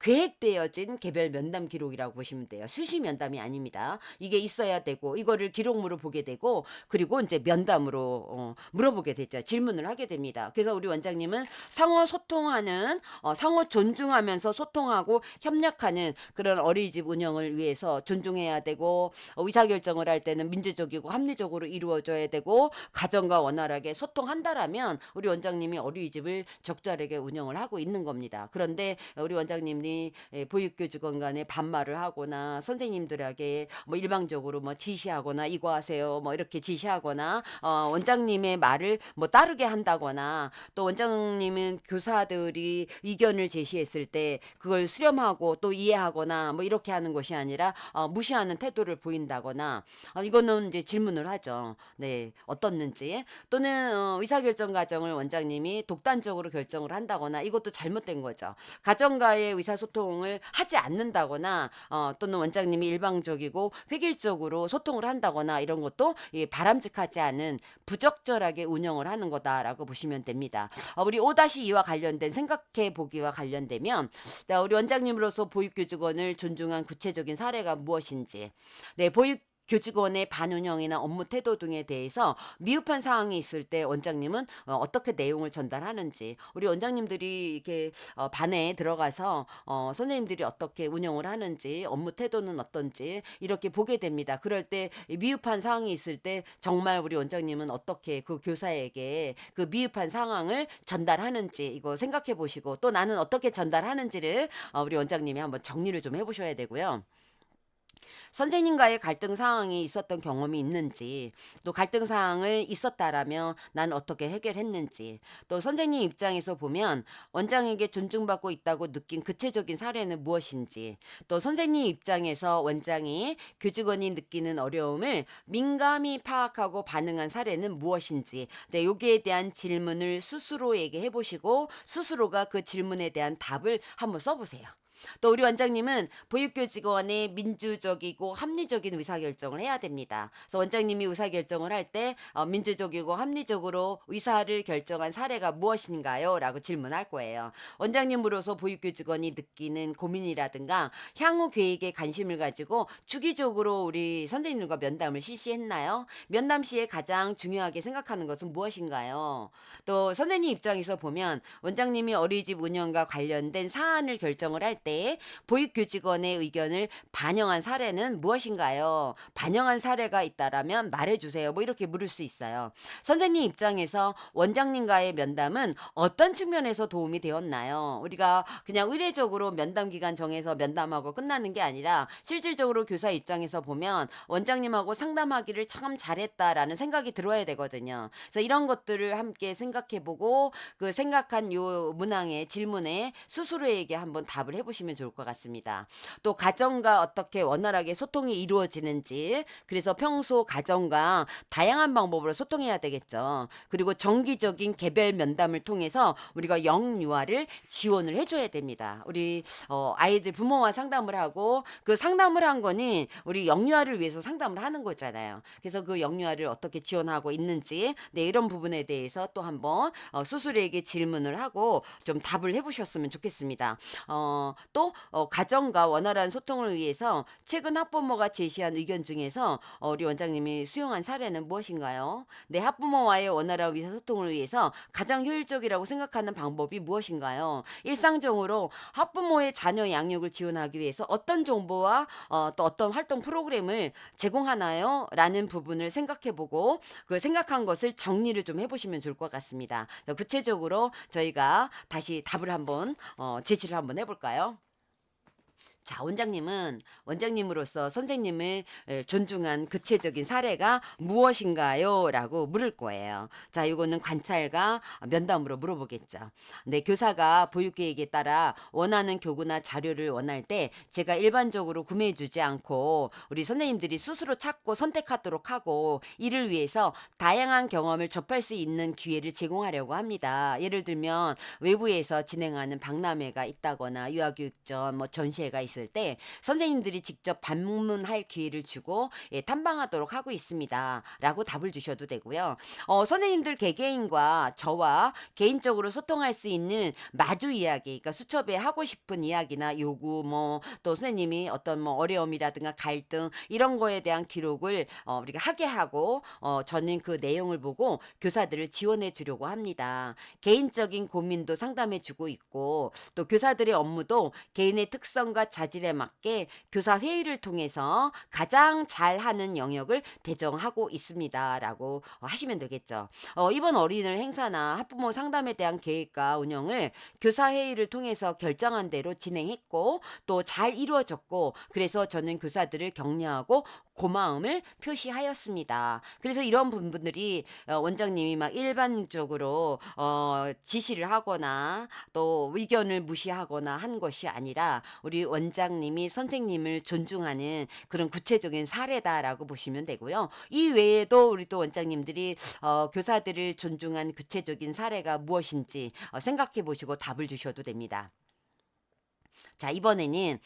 계획되어진 개별 면담 기록이라고 보시면 돼요. 수시 면담이 아닙니다. 이게 있어야 되고 이거를 기록물을 보게 되고 그리고 이제 면담으로 물어보게 되죠. 질문을 하게 됩니다. 그래서 우리 원장님은 상호 소통하는 상호 존중하면서 소통하고 협력하는 그런 어린이집 운영을 위해서 존중해야 되고 의사결정을 할 때는 민주적이고 합리적으로 이루어져야 되고 가정과 원활하게 소통한다라면 우리 원장님이 어린이집을 적절하게 운영을 하고 있는 겁니다. 그런데 우리 원장님이 보육교직원 간에 반말을 하거나 선생님들에게 뭐 일방적으로 뭐 지시하거나 이거 하세요 뭐 이렇게 지시하거나 원장님의 말을 뭐 따르게 한다거나 또 원장님은 교사들이 의견을 제시했을 때 그걸 수렴하고 또 이해하거나 뭐 이렇게 하는 것이 아니라 무시하는 태도를 보인다거나 이거는 이제 질문을 하죠. 네, 어떻는지 또는 의사결정 과정을 원장님이 독단적으로 결정을 한다거나 이것도 잘못된 거죠. 가정과의 의사소통을 하지 않는다거나 또는 원장님이 일방적이고 획일적으로 소통을 한다거나 이런 것도 바람직하지 않은 부적절하게 운영을 하는 거다라고 보시면 됩니다. 우리 5-2와 관련된 생각해 보기와 관련되면 우리 원장님으로서 보육교직원을 존중한 구체적인 사례가 무엇인지 네, 교직원의 반운영이나 업무 태도 등에 대해서 미흡한 사항이 있을 때 원장님은 어떻게 내용을 전달하는지 우리 원장님들이 이렇게 반에 들어가서 선생님들이 어떻게 운영을 하는지 업무 태도는 어떤지 이렇게 보게 됩니다. 그럴 때 미흡한 사항이 있을 때 정말 우리 원장님은 어떻게 그 교사에게 그 미흡한 상황을 전달하는지 이거 생각해 보시고 또 나는 어떻게 전달하는지를 우리 원장님이 한번 정리를 좀 해보셔야 되고요. 선생님과의 갈등 상황이 있었던 경험이 있는지, 또 갈등 상황을 있었다라면 난 어떻게 해결했는지, 또 선생님 입장에서 보면 원장에게 존중받고 있다고 느낀 구체적인 사례는 무엇인지, 또 선생님 입장에서 원장이 교직원이 느끼는 어려움을 민감히 파악하고 반응한 사례는 무엇인지, 네, 여기에 대한 질문을 스스로에게 해보시고 스스로가 그 질문에 대한 답을 한번 써보세요. 또 우리 원장님은 보육교직원의 민주적이고 합리적인 의사결정을 해야 됩니다. 그래서 원장님이 의사결정을 할 때 민주적이고 합리적으로 의사를 결정한 사례가 무엇인가요? 라고 질문할 거예요. 원장님으로서 보육교직원이 느끼는 고민이라든가 향후 계획에 관심을 가지고 주기적으로 우리 선생님과 면담을 실시했나요? 면담 시에 가장 중요하게 생각하는 것은 무엇인가요? 또 선생님 입장에서 보면 원장님이 어린이집 운영과 관련된 사안을 결정을 할 때 보육교직원의 의견을 반영한 사례는 무엇인가요? 반영한 사례가 있다라면 말해주세요. 뭐 이렇게 물을 수 있어요. 선생님 입장에서 원장님과의 면담은 어떤 측면에서 도움이 되었나요? 우리가 그냥 의례적으로 면담 기간 정해서 면담하고 끝나는 게 아니라 실질적으로 교사 입장에서 보면 원장님하고 상담하기를 참 잘했다라는 생각이 들어야 되거든요. 그래서 이런 것들을 함께 생각해보고 그 생각한 요 문항의 질문에 스스로에게 한번 답을 해보시면 좋을 것 같습니다. 또 가정과 어떻게 원활하게 소통이 이루어지는지 그래서 평소 가정과 다양한 방법으로 소통해야 되겠죠. 그리고 정기적인 개별 면담을 통해서 우리가 영유아를 지원을 해줘야 됩니다. 우리 아이들 부모와 상담을 하고 그 상담을 한 거는 우리 영유아를 위해서 상담을 하는 거잖아요. 그래서 그 영유아를 어떻게 지원하고 있는지 네, 이런 부분에 대해서 또 한번 스스로에게 질문을 하고 좀 답을 해보셨으면 좋겠습니다. 또 가정과 원활한 소통을 위해서 최근 학부모가 제시한 의견 중에서 우리 원장님이 수용한 사례는 무엇인가요? 내 학부모와의 원활한 의사소통을 위해서 가장 효율적이라고 생각하는 방법이 무엇인가요? 일상적으로 학부모의 자녀 양육을 지원하기 위해서 어떤 정보와 또 어떤 활동 프로그램을 제공하나요? 라는 부분을 생각해 보고 그 생각한 것을 정리를 좀 해 보시면 좋을 것 같습니다. 구체적으로 저희가 다시 답을 한번 제시를 한번 해 볼까요? 자, 원장님으로서 선생님을 존중한 구체적인 사례가 무엇인가요? 라고 물을 거예요. 자, 이거는 관찰과 면담으로 물어보겠죠. 네, 교사가 보육 계획에 따라 원하는 교구나 자료를 원할 때 제가 일반적으로 구매해 주지 않고 우리 선생님들이 스스로 찾고 선택하도록 하고 이를 위해서 다양한 경험을 접할 수 있는 기회를 제공하려고 합니다. 예를 들면 외부에서 진행하는 박람회가 있다거나 유아교육전 뭐 전시회가 있을 때 선생님들이 직접 방문할 기회를 주고 탐방하도록 하고 있습니다.라고 답을 주셔도 되고요. 선생님들 개개인과 저와 개인적으로 소통할 수 있는 마주 이야기, 그러니까 수첩에 하고 싶은 이야기나 요구, 뭐 또 선생님이 어떤 뭐 어려움이라든가 갈등 이런 거에 대한 기록을 우리가 하게 하고 저는 그 내용을 보고 교사들을 지원해 주려고 합니다. 개인적인 고민도 상담해 주고 있고 또 교사들의 업무도 개인의 특성과 자질에 맞게 교사 회의를 통해서 가장 잘하는 영역을 배정하고 있습니다라고 하시면 되겠죠. 이번 어린이날 행사나 학부모 상담에 대한 계획과 운영을 교사 회의를 통해서 결정한 대로 진행했고 또 잘 이루어졌고 그래서 저는 교사들을 격려하고 고마움을 표시하였습니다. 그래서 이런 부분들이 원장님이 막 일반적으로 지시를 하거나 또 의견을 무시하거나 한 것이 아니라 우리 원장님이 선생님을 존중하는 그런 구체적인 사례다라고 보시면 되고요. 이 외에도 우리 또 원장님들이 교사들을 존중한 구체적인 사례가 무엇인지 생각해 보시고 답을 주셔도 됩니다. 자, 이번에는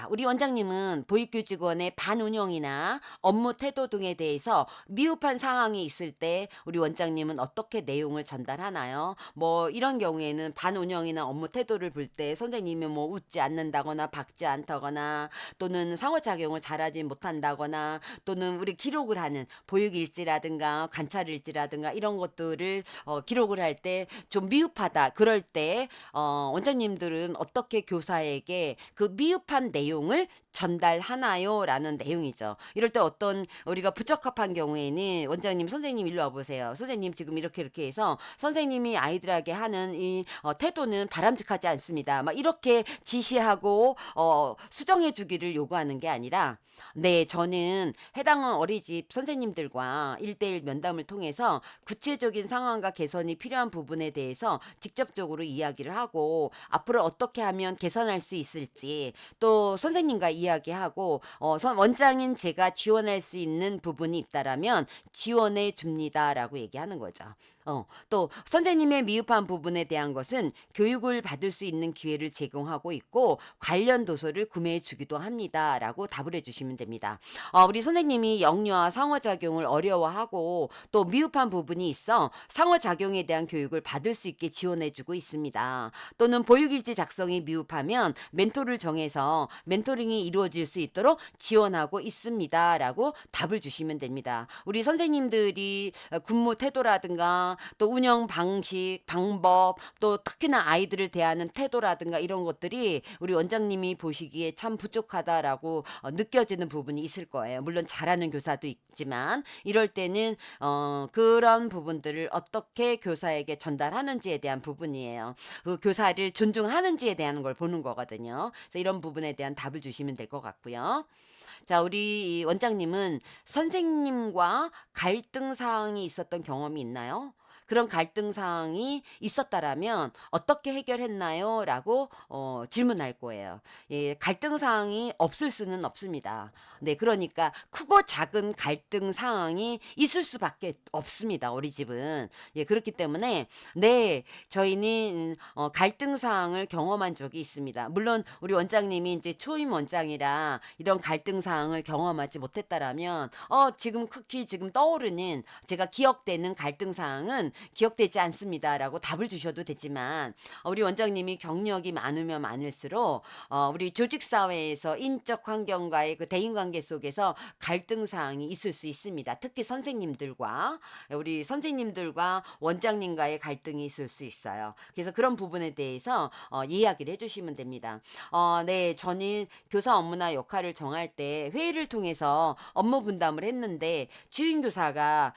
우리 원장님은 보육교직원의 반운영이나 업무 태도 등에 대해서 미흡한 상황이 있을 때 우리 원장님은 어떻게 내용을 전달하나요? 뭐 이런 경우에는 반운영이나 업무 태도를 볼 때 선생님이 뭐 웃지 않는다거나 박지 않다거나 또는 상호작용을 잘하지 못한다거나 또는 우리 기록을 하는 보육일지라든가 관찰일지라든가 이런 것들을 기록을 할 때 좀 미흡하다. 그럴 때 원장님들은 어떻게 교사에게 그 미흡한 내용을 전달하나요?"라는 내용이죠. 이럴 때 어떤 우리가 부적합한 경우에는 "원장님, 선생님 일로 와 보세요. 선생님 지금 이렇게 이렇게 해서 선생님이 아이들에게 하는 이 태도는 바람직하지 않습니다." 막 이렇게 지시하고 수정해 주기를 요구하는 게 아니라 "네, 저는 해당 어린이집 선생님들과 1:1 면담을 통해서 구체적인 상황과 개선이 필요한 부분에 대해서 직접적으로 이야기를 하고 앞으로 어떻게 하면 개선할 수 있을지 또 선생님과 이야기하고 원장인 제가 지원할 수 있는 부분이 있다라면 지원해 줍니다."라고 얘기하는 거죠. 또 선생님의 미흡한 부분에 대한 것은 교육을 받을 수 있는 기회를 제공하고 있고 관련 도서를 구매해 주기도 합니다라고 답을 해 주시면 됩니다. 우리 선생님이 영유아 상호작용을 어려워하고 또 미흡한 부분이 있어 상호작용에 대한 교육을 받을 수 있게 지원해 주고 있습니다. 또는 보육일지 작성이 미흡하면 멘토를 정해서 멘토링이 이루어질 수 있도록 지원하고 있습니다라고 답을 주시면 됩니다. 우리 선생님들이 근무 태도라든가 또 운영 방식, 방법, 또 특히나 아이들을 대하는 태도라든가 이런 것들이 우리 원장님이 보시기에 참 부족하다라고 느껴지는 부분이 있을 거예요. 물론 잘하는 교사도 있지만 이럴 때는 그런 부분들을 어떻게 교사에게 전달하는지에 대한 부분이에요. 그 교사를 존중하는지에 대한 걸 보는 거거든요. 그래서 이런 부분에 대한 답을 주시면 될 것 같고요. 자, 우리 이 원장님은 선생님과 갈등 사항이 있었던 경험이 있나요? 그런 갈등 사항이 있었다라면 "어떻게 해결했나요?"라고 질문할 거예요. 예, 갈등 사항이 없을 수는 없습니다. 네, 그러니까 크고 작은 갈등 상황이 있을 수밖에 없습니다, 어린이집은. 예, 그렇기 때문에 "네, 저희는 갈등 사항을 경험한 적이 있습니다." 물론 우리 원장님이 이제 초임 원장이라 이런 갈등 사항을 경험하지 못했다라면 지금 특히 지금 떠오르는 제가 기억되는 갈등 사항은 기억되지 않습니다라고 답을 주셔도 되지만 우리 원장님이 경력이 많으면 많을수록 우리 조직 사회에서 인적 환경과의 그 대인 관계 속에서 갈등 사항이 있을 수 있습니다. 특히 선생님들과 우리 선생님들과 원장님과의 갈등이 있을 수 있어요. 그래서 그런 부분에 대해서 이야기를 해 주시면 됩니다. 네. 저는 교사 업무나 역할을 정할 때 회의를 통해서 업무 분담을 했는데 주임교사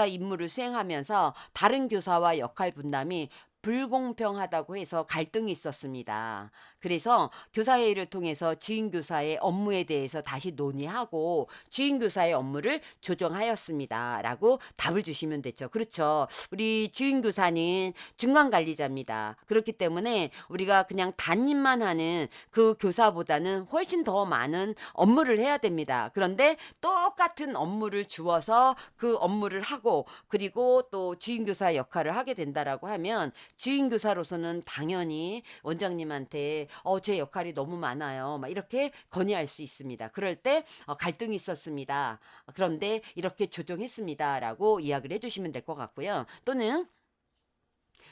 임무를 수행하면서 다른 교사와 역할 분담이 불공평하다고 해서 갈등이 있었습니다. 그래서 교사회의를 통해서 주임교사의 업무에 대해서 다시 논의하고 주임교사의 업무를 조정하였습니다라고 답을 주시면 되죠. 그렇죠. 우리 주임교사는 중간관리자입니다. 그렇기 때문에 우리가 그냥 담임만 하는 그 교사보다는 훨씬 더 많은 업무를 해야 됩니다. 그런데 똑같은 업무를 주어서 그 업무를 하고 그리고 또 주임교사 역할을 하게 된다라고 하면 주임교사로서는 당연히 원장님한테 제 역할이 너무 많아요. 막 이렇게 건의할 수 있습니다. 그럴 때 갈등이 있었습니다. 그런데 이렇게 조정했습니다라고 이야기를 해주시면 될 것 같고요. 또는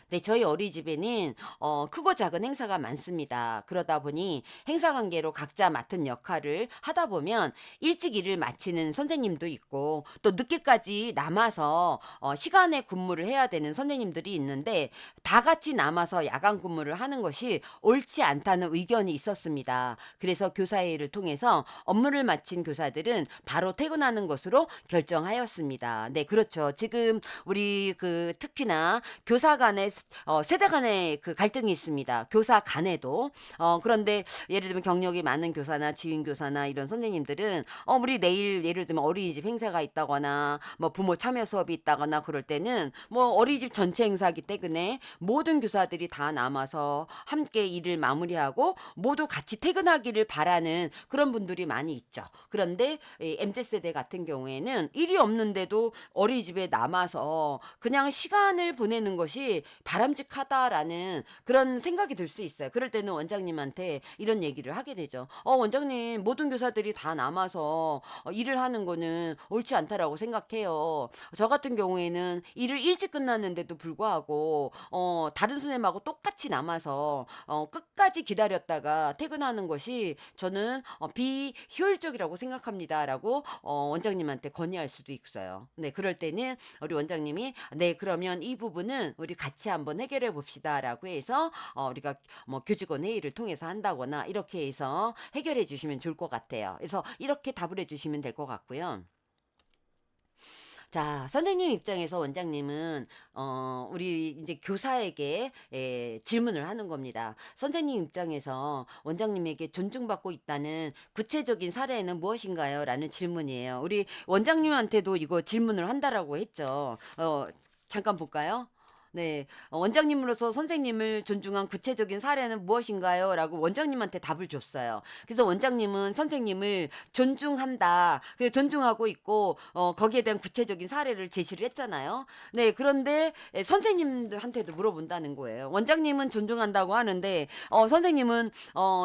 네, 저희 어린이집에는 크고 작은 행사가 많습니다. 그러다 보니 행사 관계로 각자 맡은 역할을 하다 보면 일찍 일을 마치는 선생님도 있고 또 늦게까지 남아서 시간에 근무를 해야 되는 선생님들이 있는데 다 같이 남아서 야간 근무를 하는 것이 옳지 않다는 의견이 있었습니다. 그래서 교사회의를 통해서 업무를 마친 교사들은 바로 퇴근하는 것으로 결정하였습니다. 네, 그렇죠. 지금 우리 그 특히나 교사 간의 세대 간의 그 갈등이 있습니다. 교사 간에도. 그런데 예를 들면 경력이 많은 교사나 지인 교사나 이런 선생님들은 우리 내일 예를 들면 어린이집 행사가 있다거나 뭐 부모 참여 수업이 있다거나 그럴 때는 뭐 어린이집 전체 행사기 때문에 모든 교사들이 다 남아서 함께 일을 마무리하고 모두 같이 퇴근하기를 바라는 그런 분들이 많이 있죠. 그런데 이 MZ세대 같은 경우에는 일이 없는데도 어린이집에 남아서 그냥 시간을 보내는 것이 바람직하다라는 그런 생각이 들 수 있어요. 그럴 때는 원장님한테 이런 얘기를 하게 되죠. 원장님, 모든 교사들이 다 남아서 일을 하는 거는 옳지 않다라고 생각해요. 저 같은 경우에는 일을 일찍 끝났는데도 불구하고 다른 선생님하고 똑같이 남아서 끝까지 기다렸다가 퇴근하는 것이 저는 비효율적이라고 생각합니다라고 원장님한테 건의할 수도 있어요. 네, 그럴 때는 우리 원장님이 네, 그러면 이 부분은 우리 같이 한번 해결해 봅시다라고 해서 우리가 뭐 교직원 회의를 통해서 한다거나 이렇게 해서 해결해 주시면 좋을 것 같아요. 그래서 이렇게 답을 해 주시면 될 것 같고요. 자, 선생님 입장에서 원장님은 우리 이제 교사에게 질문을 하는 겁니다. 선생님 입장에서 원장님에게 존중받고 있다는 구체적인 사례는 무엇인가요? 라는 질문이에요. 우리 원장님한테도 이거 질문을 한다라고 했죠. 잠깐 볼까요? 네. 원장님으로서 선생님을 존중한 구체적인 사례는 무엇인가요? 라고 원장님한테 답을 줬어요. 그래서 원장님은 선생님을 존중한다. 존중하고 있고, 거기에 대한 구체적인 사례를 제시를 했잖아요. 네. 그런데 선생님들한테도 물어본다는 거예요. 원장님은 존중한다고 하는데, 선생님은,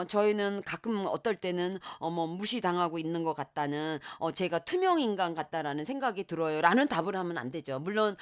저희는 가끔 어떨 때는, 뭐, 무시당하고 있는 것 같다는, 제가 투명인간 같다라는 생각이 들어요. 라는 답을 하면 안 되죠. 물론,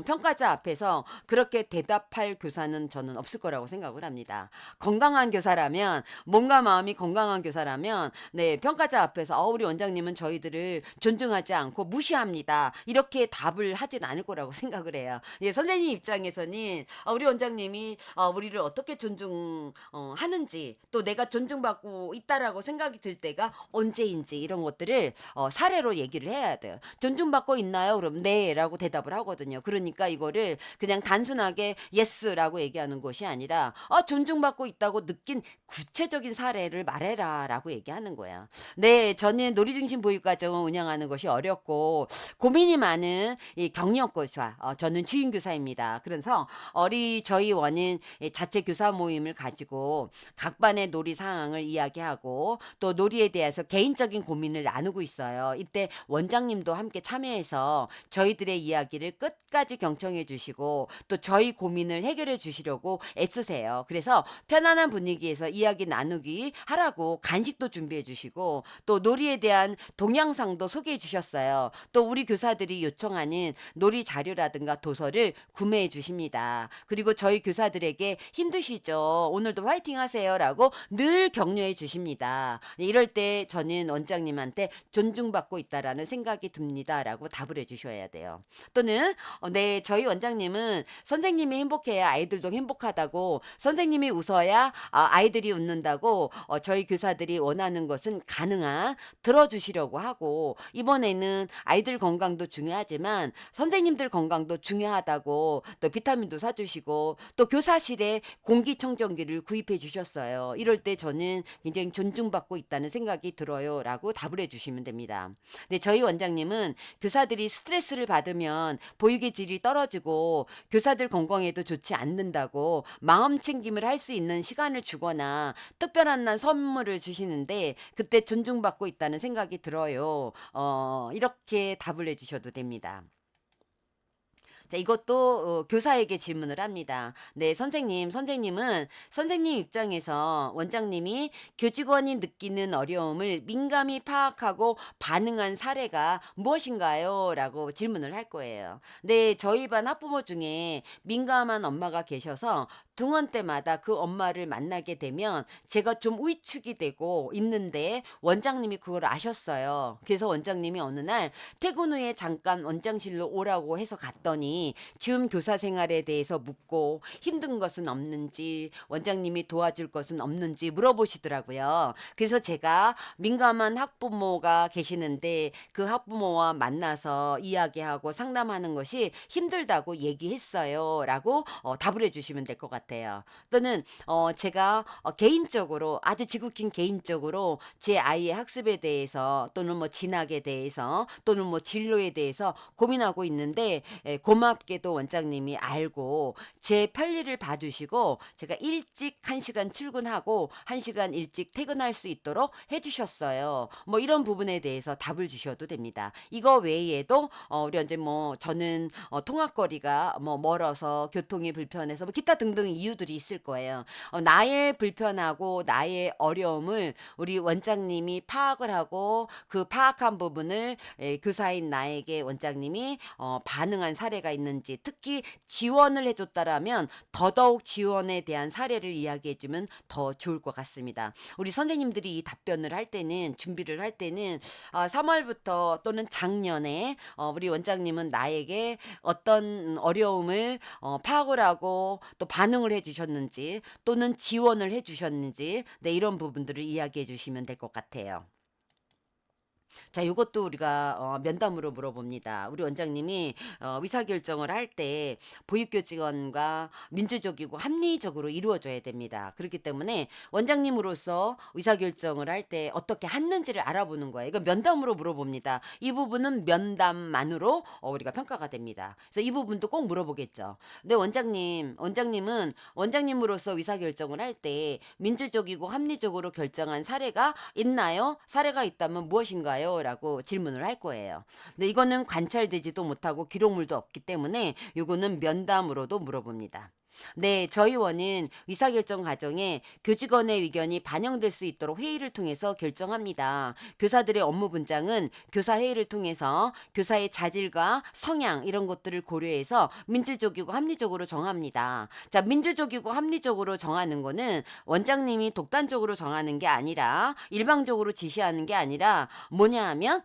평가자 앞에서 그렇게 대답할 교사는 저는 없을 거라고 생각을 합니다. 건강한 교사라면 몸과 마음이 건강한 교사라면 네, 평가자 앞에서 우리 원장님은 저희들을 존중하지 않고 무시합니다. 이렇게 답을 하진 않을 거라고 생각을 해요. 예, 선생님 입장에서는 우리 원장님이 우리를 어떻게 존중하는지 또 내가 존중받고 있다라고 생각이 들 때가 언제인지 이런 것들을 사례로 얘기를 해야 돼요. 존중받고 있나요? 그럼 네라고 대답을 하거든요. 그러니까 이거를 그냥 단순하게 예스라고 얘기하는 것이 아니라 존중받고 있다고 느낀 구체적인 사례를 말해라라고 얘기하는 거야. 네, 저는 놀이중심 보육가정을 운영하는 것이 어렵고 고민이 많은 이 경력고사, 저는 주임교사입니다. 그래서 저희 원은 자체 교사 모임을 가지고 각 반의 놀이 상황을 이야기하고 또 놀이에 대해서 개인적인 고민을 나누고 있어요. 이때 원장님도 함께 참여해서 저희들의 이야기를 끝까지 경청해 주시고 또 저희 고민을 해결해 주시려고 애쓰세요. 그래서 편안한 분위기에서 이야기 나누기 하라고 간식도 준비해 주시고 또 놀이에 대한 동영상도 소개해 주셨어요. 또 우리 교사들이 요청하는 놀이 자료라든가 도서를 구매해 주십니다. 그리고 저희 교사들에게 "힘드시죠? 오늘도 화이팅 하세요."라고 늘 격려해 주십니다. 네, 이럴 때 저는 원장님한테 '존중받고 있다.'라는 생각이 듭니다.'라고 답을 해 주셔야 돼요. 또는 "네, 저희 원장님은 선생님이 행복해야 아이들도 행복하다고 선생님이 웃어야 아이들이 웃는다고 저희 교사들이 원하는 것은 가능한 들어주시려고 하고 이번에는 아이들 건강도 중요하지만 선생님들 건강도 중요하다고 또 비타민도 사주시고 또 교사실에 공기청정기를 구입해 주셨어요. 이럴 때 저는 굉장히 존중받고 있다는 생각이 들어요."라고 답을 해 주시면 됩니다. 네, 저희 원장님은 교사들이 스트레스를 받으면 보육의 질이 떨어지고 교사들 건강에도 좋지 않는다고 마음 챙김을 할 수 있는 시간을 주거나 특별한 날 선물을 주시는데 그때 존중받고 있다는 생각이 들어요. 이렇게 답을 해 주셔도 됩니다. 자, 이것도 교사에게 질문을 합니다. "네, 선생님. 선생님은 선생님 입장에서 원장님이 교직원이 느끼는 어려움을 민감히 파악하고 반응한 사례가 무엇인가요?" 라고 질문을 할 거예요. 네, 저희 반 학부모 중에 민감한 엄마가 계셔서 등원 때마다 그 엄마를 만나게 되면 제가 좀 위축이 되고 있는데 원장님이 그걸 아셨어요. 그래서 원장님이 어느 날 퇴근 후에 잠깐 원장실로 오라고 해서 갔더니 줌 교사 생활에 대해서 묻고 힘든 것은 없는지 원장님이 도와줄 것은 없는지 물어보시더라고요. 그래서 제가 민감한 학부모가 계시는데 그 학부모와 만나서 이야기하고 상담하는 것이 힘들다고 얘기했어요. 라고 답을 해주시면 될 것 같아요. 또는 제가 개인적으로 아주 지극히 개인적으로 제 아이의 학습에 대해서 또는 뭐 진학에 대해서 또는 뭐 진로에 대해서 고민하고 있는데 고맙게도 원장님이 알고 제 편리를 봐주시고 제가 일찍 1시간 출근하고 1시간 일찍 퇴근할 수 있도록 해주셨어요. 뭐 이런 부분에 대해서 답을 주셔도 됩니다. 이거 외에도 우리 이제 뭐 저는 통학거리가 뭐 멀어서 교통이 불편해서 뭐 기타 등등 이유들이 있을 거예요. 나의 불편하고 나의 어려움을 우리 원장님이 파악을 하고 그 파악한 부분을 교사인 나에게 원장님이 반응한 사례가 있는지 특히 지원을 해 줬다라면 더더욱 지원에 대한 사례를 이야기해 주면 더 좋을 것 같습니다. 우리 선생님들이 이 답변을 할 때는 준비를 할 때는 3 월부터 또는 작년에 우리 원장님은 나에게 어떤 어려움을 파악을 하고 또 반응을 해 주셨는지 또는 지원을 해 주셨는지 네, 이런 부분들을 이야기해 주시면 될 것 같아요. 자, 요것도 우리가 면담으로 물어봅니다. 우리 원장님이 의사결정을 할 때 보육교직원과 민주적이고 합리적으로 이루어져야 됩니다. 그렇기 때문에 원장님으로서 의사결정을 할 때 어떻게 했는지를 알아보는 거예요. 이거 면담으로 물어봅니다. 이 부분은 면담만으로 우리가 평가가 됩니다. 그래서 이 부분도 꼭 물어보겠죠. 근데 원장님은 원장님으로서 의사결정을 할 때 민주적이고 합리적으로 결정한 사례가 있나요? 사례가 있다면 무엇인가요? 라고 질문을 할 거예요. 근데 이거는 관찰되지도 못하고 기록물도 없기 때문에 요거는 면담으로도 물어봅니다. 네, 저희 원은 의사결정 과정에 교직원의 의견이 반영될 수 있도록 회의를 통해서 결정합니다. 교사들의 업무 분장은 교사 회의를 통해서 교사의 자질과 성향 이런 것들을 고려해서 민주적이고 합리적으로 정합니다. 자, 민주적이고 합리적으로 정하는 거는 원장님이 독단적으로 정하는 게 아니라 일방적으로 지시하는 게 아니라 뭐냐 하면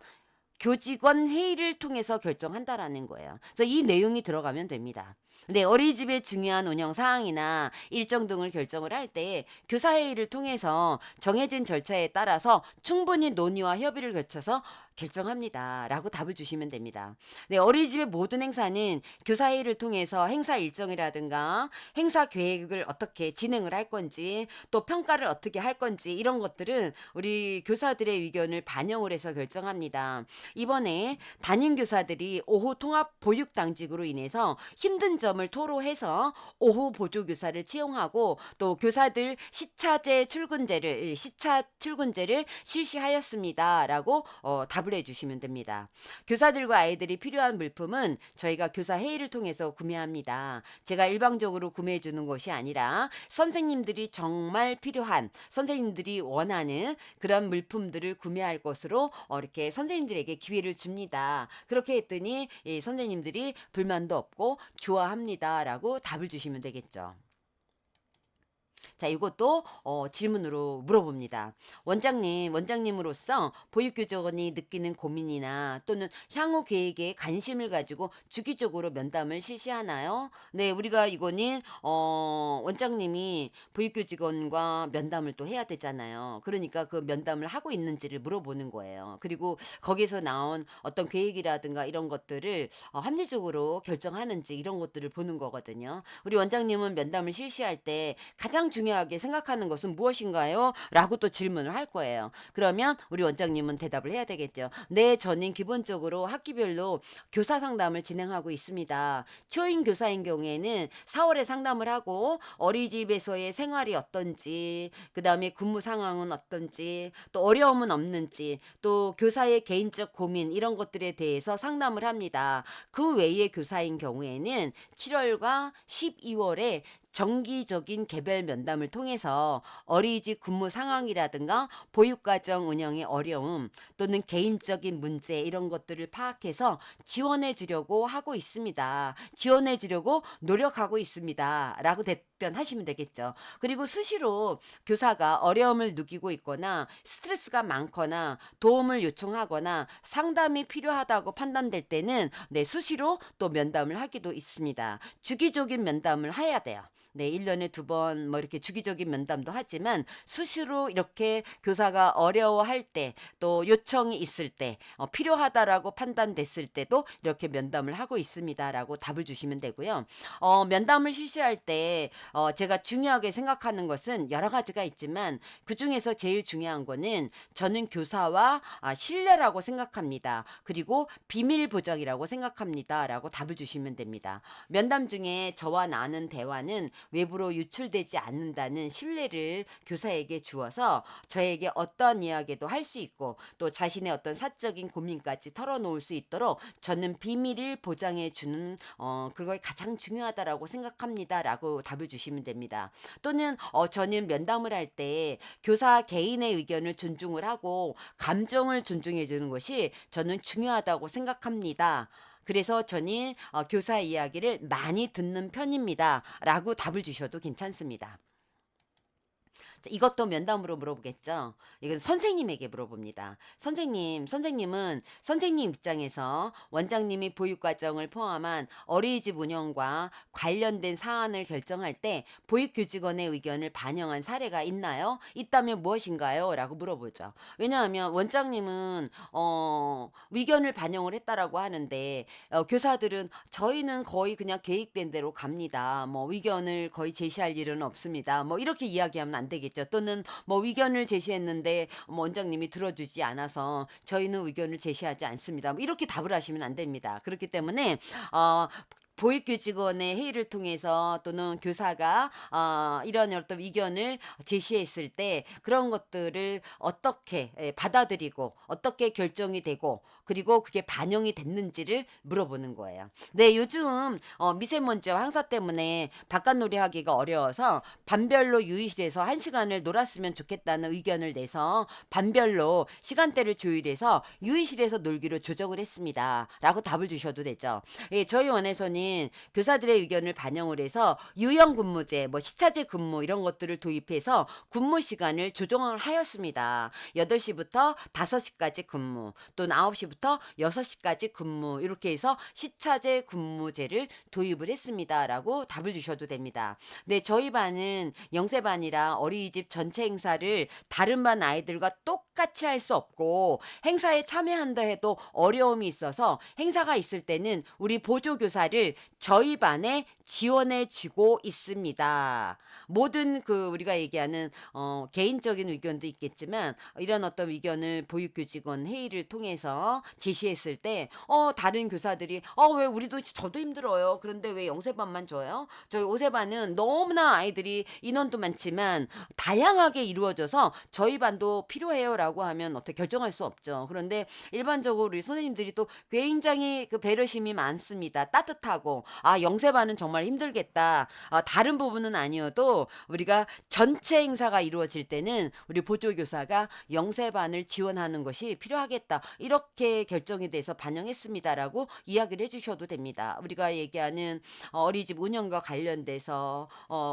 교직원 회의를 통해서 결정한다라는 거예요. 그래서 이 내용이 들어가면 됩니다. 네, 어린이집의 중요한 운영 사항이나 일정 등을 결정을 할 때 교사회의를 통해서 정해진 절차에 따라서 충분히 논의와 협의를 거쳐서 결정합니다. 라고 답을 주시면 됩니다. 네, 어린이집의 모든 행사는 교사회의를 통해서 행사 일정이라든가 행사 계획을 어떻게 진행을 할 건지 또 평가를 어떻게 할 건지 이런 것들은 우리 교사들의 의견을 반영을 해서 결정합니다. 이번에 담임 교사들이 오후 통합 보육 당직으로 인해서 힘든 점을 토로해서 오후 보조 교사를 채용하고 또 교사들 시차 출근제를 실시하였습니다라고 답을 답을 해 주시면 됩니다. 교사들과 아이들이 필요한 물품은 저희가 교사 회의를 통해서 구매합니다. 제가 일방적으로 구매해 주는 것이 아니라 선생님들이 정말 필요한, 선생님들이 원하는 그런 물품들을 구매할 것으로 이렇게 선생님들에게 기회를 줍니다. 그렇게 했더니 이 선생님들이 불만도 없고 좋아합니다라고 답을 주시면 되겠죠. 자, 이것도 질문으로 물어봅니다. 원장님으로서 보육교직원이 느끼는 고민이나 또는 향후 계획에 관심을 가지고 주기적으로 면담을 실시하나요? 네, 우리가 이거는 원장님이 보육교직원과 면담을 또 해야 되잖아요. 그러니까 그 면담을 하고 있는지를 물어보는 거예요. 그리고 거기서 나온 어떤 계획이라든가 이런 것들을 합리적으로 결정하는지 이런 것들을 보는 거거든요. 우리 원장님은 면담을 실시할 때 가장 중요하게 생각하는 것은 무엇인가요? 라고 또 질문을 할 거예요. 그러면 우리 원장님은 대답을 해야 되겠죠. 네, 저는 기본적으로 학기별로 교사 상담을 진행하고 있습니다. 초임 교사인 경우에는 4월에 상담을 하고 어린이집에서의 생활이 어떤지, 그 다음에 근무 상황은 어떤지, 또 어려움은 없는지, 또 교사의 개인적 고민 이런 것들에 대해서 상담을 합니다. 그 외의 교사인 경우에는 7월과 12월에 정기적인 개별 면담을 통해서 어린이집 근무 상황이라든가 보육가정 운영의 어려움 또는 개인적인 문제 이런 것들을 파악해서 지원해 주려고 하고 있습니다. 지원해 주려고 노력하고 있습니다. 라고 답변하시면 되겠죠. 그리고 수시로 교사가 어려움을 느끼고 있거나 스트레스가 많거나 도움을 요청하거나 상담이 필요하다고 판단될 때는 네, 수시로 또 면담을 하기도 있습니다. 주기적인 면담을 해야 돼요. 네, 1년에 2번 뭐 이렇게 주기적인 면담도 하지만 수시로 이렇게 교사가 어려워할 때 또 요청이 있을 때 필요하다라고 판단됐을 때도 이렇게 면담을 하고 있습니다라고 답을 주시면 되고요. 면담을 실시할 때 제가 중요하게 생각하는 것은 여러 가지가 있지만 그중에서 제일 중요한 거는 저는 교사와 신뢰라고 생각합니다. 그리고 비밀 보장이라고 생각합니다라고 답을 주시면 됩니다. 면담 중에 저와 나눈 대화는 외부로 유출되지 않는다는 신뢰를 교사에게 주어서 저에게 어떤 이야기도 할 수 있고 또 자신의 어떤 사적인 고민까지 털어놓을 수 있도록 저는 비밀을 보장해 주는 그걸 가장 중요하다라고 생각합니다라고 답을 주시면 됩니다. 또는 저는 면담을 할 때 교사 개인의 의견을 존중을 하고 감정을 존중해 주는 것이 저는 중요하다고 생각합니다. 그래서 저는 교사 이야기를 많이 듣는 편입니다. 라고 답을 주셔도 괜찮습니다. 자, 이것도 면담으로 물어보겠죠. 이건 선생님에게 물어봅니다. 선생님은 선생님 입장에서 원장님이 보육과정을 포함한 어린이집 운영과 관련된 사안을 결정할 때 보육교직원의 의견을 반영한 사례가 있나요? 있다면 무엇인가요? 라고 물어보죠. 왜냐하면 원장님은 의견을 반영을 했다라고 하는데 교사들은 저희는 거의 그냥 계획된 대로 갑니다. 뭐 의견을 거의 제시할 일은 없습니다. 뭐 이렇게 이야기하면 안 되겠죠. 또는 뭐 의견을 제시했는데 원장님이 들어주지 않아서 저희는 의견을 제시하지 않습니다. 뭐 이렇게 답을 하시면 안 됩니다. 그렇기 때문에 보육교직원의 회의를 통해서 또는 교사가 이런 어떤 의견을 제시했을 때 그런 것들을 어떻게 받아들이고 어떻게 결정이 되고 그리고 그게 반영이 됐는지를 물어보는 거예요. 네, 요즘 미세먼지와 황사 때문에 바깥놀이 하기가 어려워서 반별로 유의실에서 1시간을 놀았으면 좋겠다는 의견을 내서 반별로 시간대를 조율해서 유의실에서 놀기로 조정을 했습니다. 라고 답을 주셔도 되죠. 예, 저희 원에서는 교사들의 의견을 반영을 해서 유형 근무제, 뭐 시차제 근무 이런 것들을 도입해서 근무 시간을 조정을 하였습니다. 8시부터 5시까지 근무, 또는 9시부터 6시까지 근무 이렇게 해서 시차제 근무제를 도입을 했습니다라고 답을 주셔도 됩니다. 네, 저희 반은 영세반이라 어린이집 전체 행사를 다른 반 아이들과 똑같이 할 수 없고 행사에 참여한다 해도 어려움이 있어서 행사가 있을 때는 우리 보조교사를 저희 반에 지원해 주고 있습니다. 모든 우리가 얘기하는 개인적인 의견도 있겠지만 이런 어떤 의견을 보육교직원 회의를 통해서 제시했을 때 다른 교사들이 왜 우리도 저도 힘들어요. 그런데 왜 영세반만 줘요? 저희 오세반은 너무나 아이들이 인원도 많지만 다양하게 이루어져서 저희 반도 필요해요라고 하면 어떻게 결정할 수 없죠. 그런데 일반적으로 우리 선생님들이 또 굉장히 배려심이 많습니다. 따뜻하고 영세반은 정말 힘들겠다. 다른 부분은 아니어도 우리가 전체 행사가 이루어질 때는 우리 보조교사가 영세반을 지원하는 것이 필요하겠다. 이렇게 결정이 돼서 반영했습니다라고 이야기를 해주셔도 됩니다. 우리가 얘기하는 어린이집 운영과 관련돼서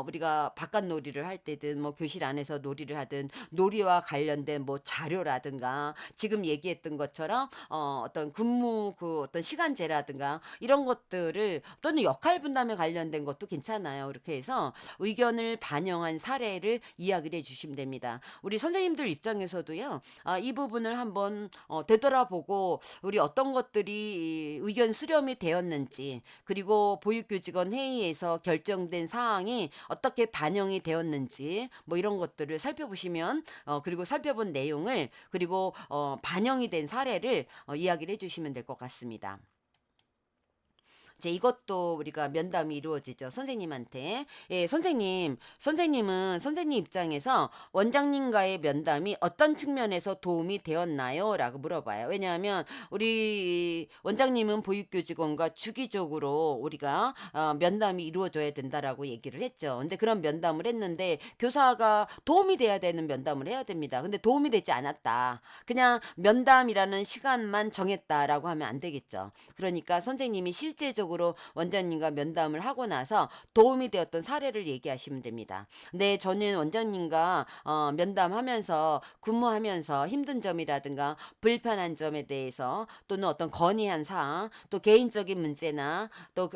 우리가 바깥 놀이를 할 때든 뭐 교실 안에서 놀이를 하든 놀이와 관련된 뭐 자료라든가 지금 얘기했던 것처럼 어떤 근무 어떤 시간제라든가 이런 것들을 또는 역할 분담에 관련된 것도 괜찮아요. 이렇게 해서 의견을 반영한 사례를 이야기를 해주시면 됩니다. 우리 선생님들 입장에서도요. 이 부분을 한번 되돌아보고 우리 어떤 것들이 이 의견 수렴이 되었는지 그리고 보육교직원 회의에서 결정된 사항이 어떻게 반영이 되었는지 뭐 이런 것들을 살펴보시면 그리고 살펴본 내용을 그리고 반영이 된 사례를 이야기를 해주시면 될 것 같습니다. 이제 이것도 우리가 면담이 이루어지죠. 선생님한테. 예, 선생님은 선생님 입장에서 원장님과의 면담이 어떤 측면에서 도움이 되었나요? 라고 물어봐요. 왜냐하면 우리 원장님은 보육교직원과 주기적으로 우리가 면담이 이루어져야 된다라고 얘기를 했죠. 근데 그런 면담을 했는데 교사가 도움이 돼야 되는 면담을 해야 됩니다. 근데 도움이 되지 않았다. 그냥 면담이라는 시간만 정했다라고 하면 안 되겠죠. 그러니까 선생님이 실제적으로 원장님과 면담을 하고 나서 도움이 되었던 사례를 얘기하시면 됩니다. 네, 저는 원장님과 면담하면서 근무하면서 힘든 점이라든가 불편한 점에 대해서 또는 어떤 건의한 사항, 또 개인적인 문제나 또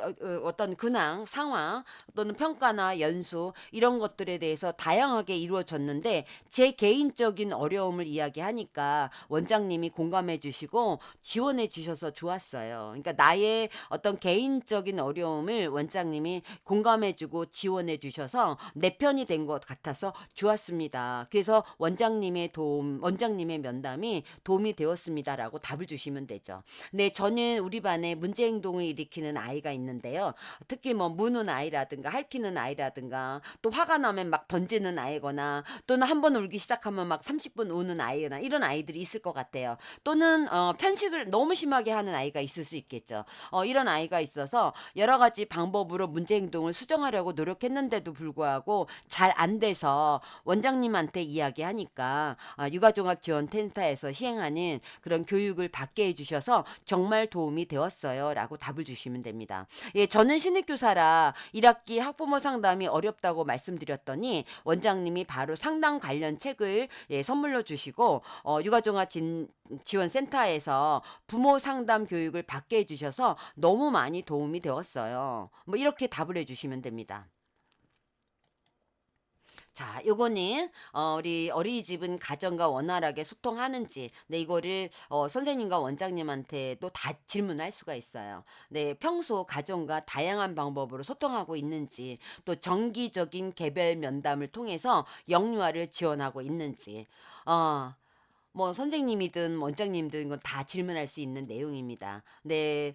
어떤 근황, 상황 또는 평가나 연수 이런 것들에 대해서 다양하게 이루어졌는데 제 개인적인 어려움을 이야기하니까 원장님이 공감해 주시고 지원해 주셔서 좋았어요. 그러니까 나의 어떤 개인적인 어려움을 원장님이 공감해 주고 지원해 주셔서 내 편이 된 것 같아서 좋았습니다. 그래서 원장님의 면담이 도움이 되었습니다라고 답을 주시면 되죠. 네, 저는 우리 반에 문제 행동을 일으키는 아이가 있는데요. 특히 뭐 무는 아이라든가 핥히는 아이라든가 또 화가 나면 막 던지는 아이거나 또는 한 번 울기 시작하면 막 30분 우는 아이거나 이런 아이들이 있을 것 같아요. 또는 편식을 너무 심하게 하는 아이가 있을 수 있겠죠. 이런 아이가 있어서 여러 가지 방법으로 문제 행동을 수정하려고 노력했는데도 불구하고 잘 안 돼서 원장님한테 이야기하니까 육아종합지원센터에서 시행하는 그런 교육을 받게 해주셔서 정말 도움이 되었어요라고 답을 주시면 됩니다. 예, 저는 신입교사라 1학기 학부모 상담이 어렵다고 말씀드렸더니 원장님이 바로 상담 관련 책을 선물로 주시고 육아종합지원센터에서 부모 상담 교육을 받게 해주셔서 너무 많이 도움이 되었어요. 뭐 이렇게 답을 해주시면 됩니다. 자, 요거는 우리 어린이집은 가정과 원활하게 소통하는지, 네, 이거를 선생님과 원장님한테도 다 질문할 수가 있어요. 네, 평소 가정과 다양한 방법으로 소통하고 있는지, 또 정기적인 개별 면담을 통해서 영유아를 지원하고 있는지, 어, 뭐 선생님이든 원장님든 이건 다 질문할 수 있는 내용입니다. 네.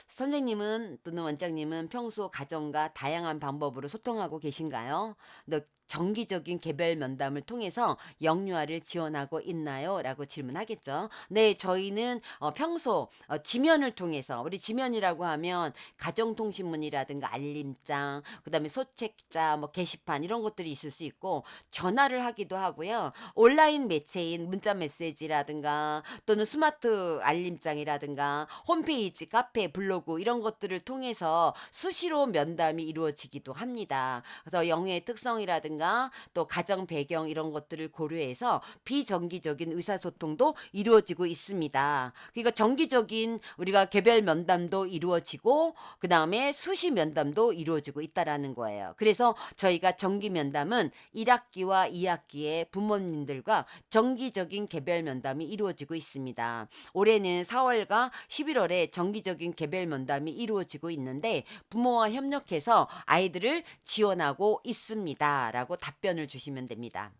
선생님은 또는 원장님은 평소 가정과 다양한 방법으로 소통하고 계신가요? 너 정기적인 개별 면담을 통해서 영유아를 지원하고 있나요? 라고 질문하겠죠. 네, 저희는 평소 지면을 통해서 우리 지면이라고 하면 가정통신문이라든가 알림장, 그다음에 소책자, 뭐 게시판 이런 것들이 있을 수 있고 전화를 하기도 하고요. 온라인 매체인 문자 메시지라든가 또는 스마트 알림장이라든가 홈페이지, 카페, 블로그 이런 것들을 통해서 수시로 면담이 이루어지기도 합니다. 그래서 영의 특성이라든가 직업이라든가 또 가정 배경 이런 것들을 고려해서 비정기적인 의사소통도 이루어지고 있습니다. 그러니까 정기적인 우리가 개별 면담도 이루어지고 그다음에 수시 면담도 이루어지고 있다라는 거예요. 그래서 저희가 정기 면담은 1학기와 2학기에 부모님들과 정기적인 개별 면담이 이루어지고 있습니다. 올해는 4월과 11월에 정기적인 개별 면담이 이루어지고 있는데 부모와 협력해서 아이들을 지원하고 있습니다라고 답변을 주시면 됩니다.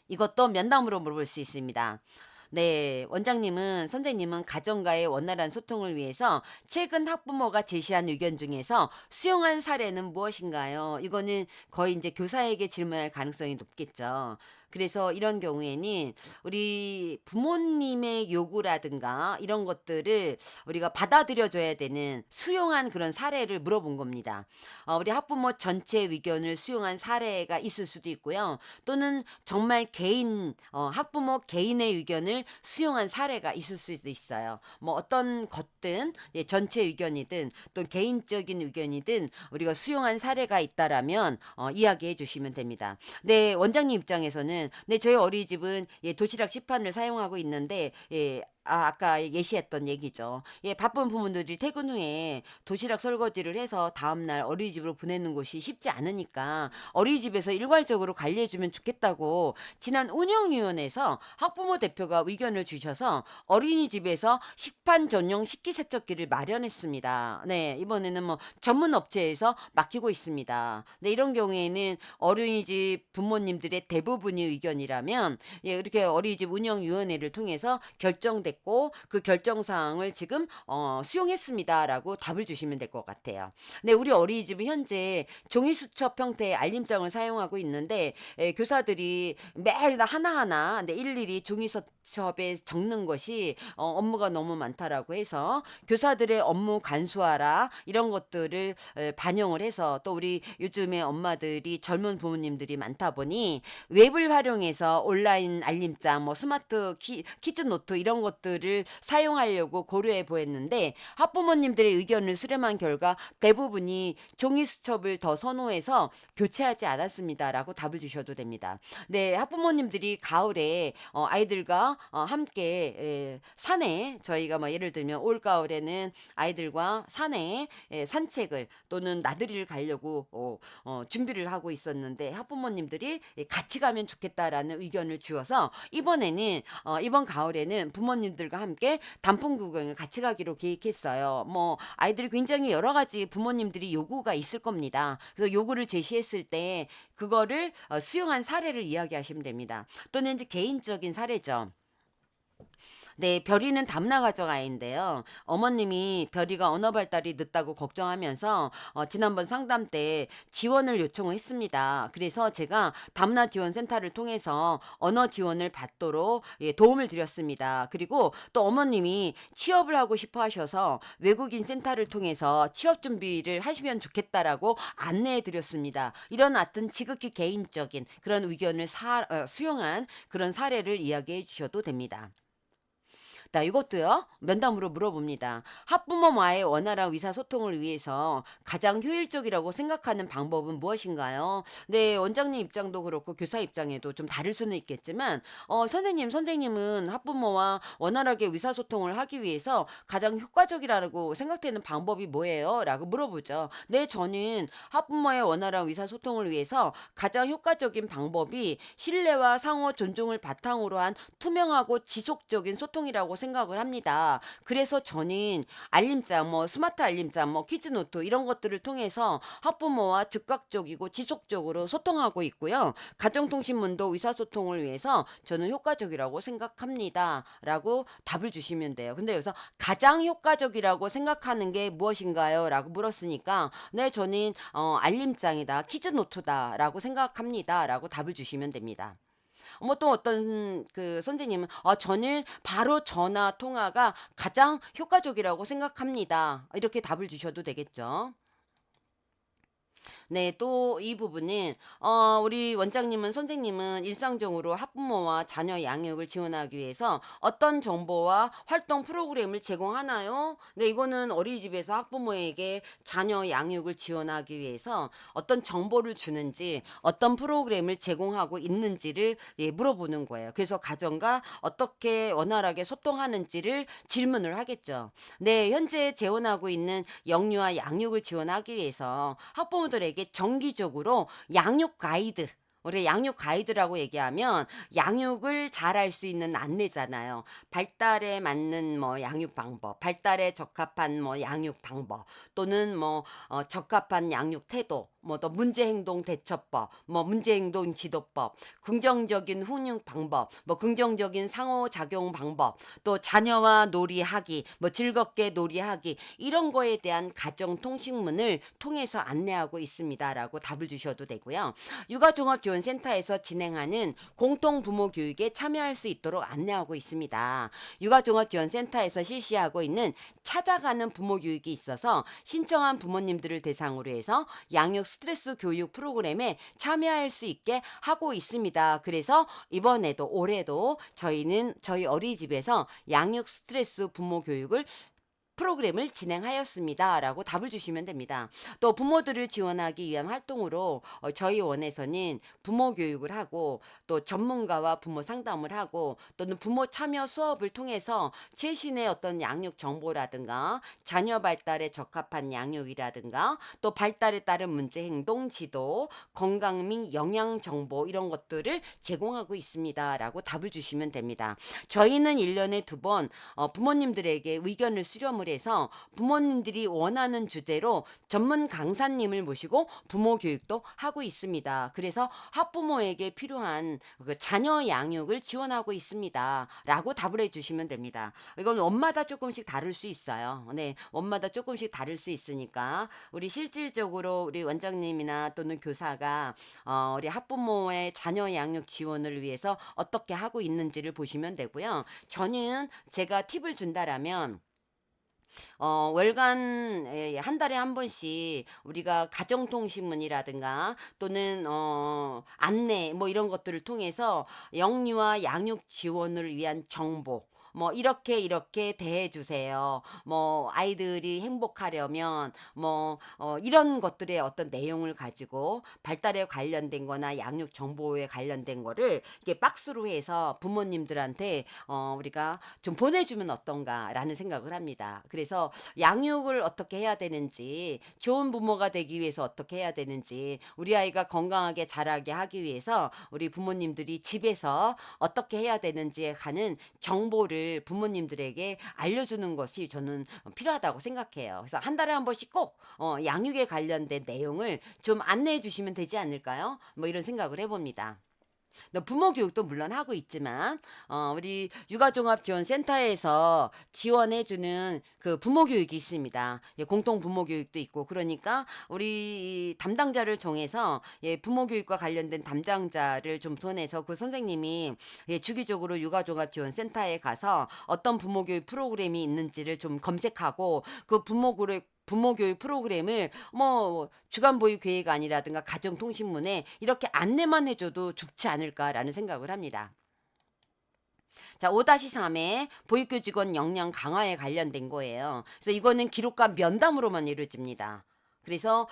이것도 면담으로 물어볼 수 있습니다. 네, 원장님은, 선생님은 가정과의 원활한 소통을 위해서 최근 학부모가 제시한 의견 중에서 수용한 사례는 무엇인가요? 이거는 거의 이제 교사에게 질문할 가능성이 높겠죠. 그래서 이런 경우에는 우리 부모님의 요구라든가 이런 것들을 우리가 받아들여줘야 되는 수용한 그런 사례를 물어본 겁니다. 우리 학부모 전체 의견을 수용한 사례가 있을 수도 있고요. 또는 정말 학부모 개인의 의견을 수용한 사례가 있을 수도 있어요. 뭐 어떤 것든 예, 전체 의견이든 또 개인적인 의견이든 우리가 수용한 사례가 있다라면 이야기해 주시면 됩니다. 네, 원장님 입장에서는 네, 저희 어린이집은 예, 도시락 시판을 사용하고 있는데 예, 아까 예시했던 얘기죠. 예, 바쁜 부모들이 퇴근 후에 도시락 설거지를 해서 다음날 어린이집으로 보내는 것이 쉽지 않으니까 어린이집에서 일괄적으로 관리해주면 좋겠다고 지난 운영위원회에서 학부모 대표가 의견을 주셔서 어린이집에서 식판 전용 식기세척기를 마련했습니다. 네, 이번에는 뭐 전문 업체에서 맡기고 있습니다. 네, 이런 경우에는 어린이집 부모님들의 대부분의 의견이라면 예, 이렇게 어린이집 운영위원회를 통해서 결정됐고 그 결정 사항을 지금 수용했습니다라고 답을 주시면 될 것 같아요. 네, 우리 어린이집은 현재 종이 수첩 형태의 알림장을 사용하고 있는데 교사들이 매일 하나하나 네, 일일이 종이 수첩에 적는 것이 업무가 너무 많다라고 해서 교사들의 업무 간소화라 이런 것들을 반영을 해서 또 우리 요즘에 엄마들이 젊은 부모님들이 많다 보니 웹을 활용해서 온라인 알림장, 뭐 스마트 키즈 노트 이런 것들을 사용하려고 고려해 보았는데 학부모님들의 의견을 수렴한 결과 대부분이 종이 수첩을 더 선호해서 교체하지 않았습니다라고 답을 주셔도 됩니다. 네, 학부모님들이 가을에 아이들과 함께 산에 저희가 뭐 예를 들면 올 가을에는 아이들과 산에 산책을 또는 나들이를 가려고 준비를 하고 있었는데 학부모님들이 같이 가면 좋겠다라는 의견을 주어서 이번에는 이번 가을에는 부모님들과 함께 단풍 구경을 같이 가기로 계획했어요. 뭐 아이들이 굉장히 여러 가지 부모님들이 요구가 있을 겁니다. 그래서 요구를 제시했을 때 그거를 수용한 사례를 이야기하시면 됩니다. 또는 이제 개인적인 사례죠. 네, 별이는 담나 가정 아이인데요. 어머님이 별이가 언어 발달이 늦다고 걱정하면서 지난번 상담 때 지원을 요청을 했습니다. 그래서 제가 담나 지원 센터를 통해서 언어 지원을 받도록 예, 도움을 드렸습니다. 그리고 또 어머님이 취업을 하고 싶어 하셔서 외국인 센터를 통해서 취업 준비를 하시면 좋겠다라고 안내해 드렸습니다. 이런 하여튼 지극히 개인적인 그런 의견을 수용한 그런 사례를 이야기해 주셔도 됩니다. 나 이것도요. 면담으로 물어봅니다. 학부모와의 원활한 의사소통을 위해서 가장 효율적이라고 생각하는 방법은 무엇인가요? 네, 원장님 입장도 그렇고 교사 입장에도 좀 다를 수는 있겠지만 선생님은 학부모와 원활하게 의사소통을 하기 위해서 가장 효과적이라고 생각되는 방법이 뭐예요? 라고 물어보죠. 네, 저는 학부모의 원활한 의사소통을 위해서 가장 효과적인 방법이 신뢰와 상호 존중을 바탕으로 한 투명하고 지속적인 소통이라고 생각을 합니다. 그래서 저는 알림장, 뭐 스마트 알림장, 뭐 퀴즈노트 이런 것들을 통해서 학부모와 즉각적이고 지속적으로 소통하고 있고요. 가정통신문도 의사소통을 위해서 저는 효과적이라고 생각합니다. 라고 답을 주시면 돼요. 근데 여기서 가장 효과적이라고 생각하는 게 무엇인가요? 라고 물었으니까 네, 저는 알림장이다, 퀴즈노트다 라고 생각합니다. 라고 답을 주시면 됩니다. 뭐 또 어떤 그 선생님은 저는 바로 전화 통화가 가장 효과적이라고 생각합니다. 이렇게 답을 주셔도 되겠죠. 네. 또 이 부분은 우리 원장님은 선생님은 일상적으로 학부모와 자녀 양육을 지원하기 위해서 어떤 정보와 활동 프로그램을 제공하나요? 네. 이거는 어린이집에서 학부모에게 자녀 양육을 지원하기 위해서 어떤 정보를 주는지 어떤 프로그램을 제공하고 있는지를 물어보는 거예요. 그래서 가정과 어떻게 원활하게 소통하는지를 질문을 하겠죠. 네. 현재 재원하고 있는 영유아 양육을 지원하기 위해서 학부모들에게 정기적으로 양육 가이드, 우리 양육 가이드라고 얘기하면 양육을 잘할 수 있는 안내잖아요. 발달에 맞는 뭐 양육 방법, 발달에 적합한 뭐 양육 방법, 또는 뭐 적합한 양육 태도, 뭐 또 문제 행동 대처법, 뭐 문제 행동 지도법, 긍정적인 훈육 방법, 뭐 긍정적인 상호작용 방법, 또 자녀와 놀이하기, 뭐 즐겁게 놀이하기, 이런 거에 대한 가정 통식문을 통해서 안내하고 있습니다라고 답을 주셔도 되고요. 육아종합지원센터에서 진행하는 공통 부모 교육에 참여할 수 있도록 안내하고 있습니다. 육아종합지원센터에서 실시하고 있는 찾아가는 부모 교육이 있어서 신청한 부모님들을 대상으로 해서 양육 스트레스 교육 프로그램에 참여할 수 있게 하고 있습니다. 그래서 이번에도 올해도 저희는 저희 어린이집에서 양육 스트레스 부모 교육을 프로그램을 진행하였습니다라고 답을 주시면 됩니다. 또 부모들을 지원하기 위한 활동으로 저희 원에서는 부모 교육을 하고 또 전문가와 부모 상담을 하고 또는 부모 참여 수업을 통해서 최신의 어떤 양육 정보라든가 자녀 발달에 적합한 양육이라든가 또 발달에 따른 문제 행동 지도, 건강 및 영양 정보, 이런 것들을 제공하고 있습니다라고 답을 주시면 됩니다. 저희는 1년에 2번 부모님들에게 의견을 수렴을 해서 부모님들이 원하는 주제로 전문 강사님을 모시고 부모 교육도 하고 있습니다. 그래서 학부모에게 필요한 그 자녀 양육을 지원하고 있습니다라고 답을 해주시면 됩니다. 이건 원마다 조금씩 다를 수 있어요. 네, 원마다 조금씩 다를 수 있으니까 우리 실질적으로 우리 원장님이나 또는 교사가 우리 학부모의 자녀 양육 지원을 위해서 어떻게 하고 있는지를 보시면 되고요. 저는 제가 팁을 준다라면 월간에 한 달에 한 번씩 우리가 가정통신문이라든가 또는 안내 뭐 이런 것들을 통해서 영유아 양육 지원을 위한 정보, 뭐 이렇게 이렇게 대해 주세요. 뭐 아이들이 행복하려면 뭐 이런 것들의 어떤 내용을 가지고 발달에 관련된 거나 양육 정보에 관련된 거를 이게 박스로 해서 부모님들한테 우리가 좀 보내주면 어떤가라는 생각을 합니다. 그래서 양육을 어떻게 해야 되는지, 좋은 부모가 되기 위해서 어떻게 해야 되는지, 우리 아이가 건강하게 자라게 하기 위해서 우리 부모님들이 집에서 어떻게 해야 되는지에 관한 정보를 부모님들에게 알려주는 것이 저는 필요하다고 생각해요. 그래서 한 달에 한 번씩 꼭 양육에 관련된 내용을 좀 안내해 주시면 되지 않을까요? 뭐 이런 생각을 해봅니다. 부모 교육도 물론 하고 있지만 우리 육아종합지원센터에서 지원해 주는 그 부모 교육이 있습니다. 예, 공통 부모 교육도 있고, 그러니까 우리 담당자를 정해서 부모 교육과 관련된 담당자를 좀 보내서 그 선생님이 주기적으로 육아종합지원센터에 가서 어떤 부모 교육 프로그램이 있는지를 좀 검색하고 그 부모 교육 프로그램을 뭐 주간 보육 계획안이라든가 가정통신문에 이렇게 안내만 해줘도 좋지 않을까라는 생각을 합니다. 자, 5-3에 보육교 직원 역량 강화에 관련된 거예요. 그래서 이거는 기록과 면담으로만 이루어집니다. 그래서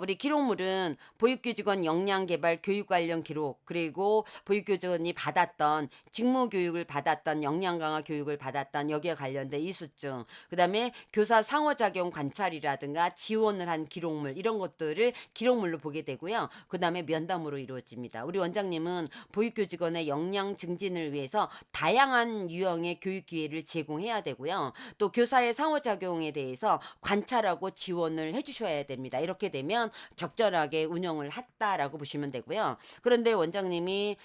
우리 기록물은 보육교 직원 역량 개발 교육 관련 기록, 그리고 보육교 직원이 받았던 직무 교육을 받았던 역량 강화 교육을 받았던 여기에 관련된 이수증, 그다음에 교사 상호작용 관찰이라든가 지원을 한 기록물, 이런 것들을 기록물로 보게 되고요. 그다음에 면담으로 이루어집니다. 우리 원장님은 보육교 직원의 역량 증진을 위해서 다양한 유형의 교육 기회를 제공해야 되고요. 또 교사의 상호작용에 대해서 관찰하고 지원을 해주셔야 됩니다. 이렇게 되면 적절하게 운영을 했다라고 보시면 되고요. 그런데 원장님이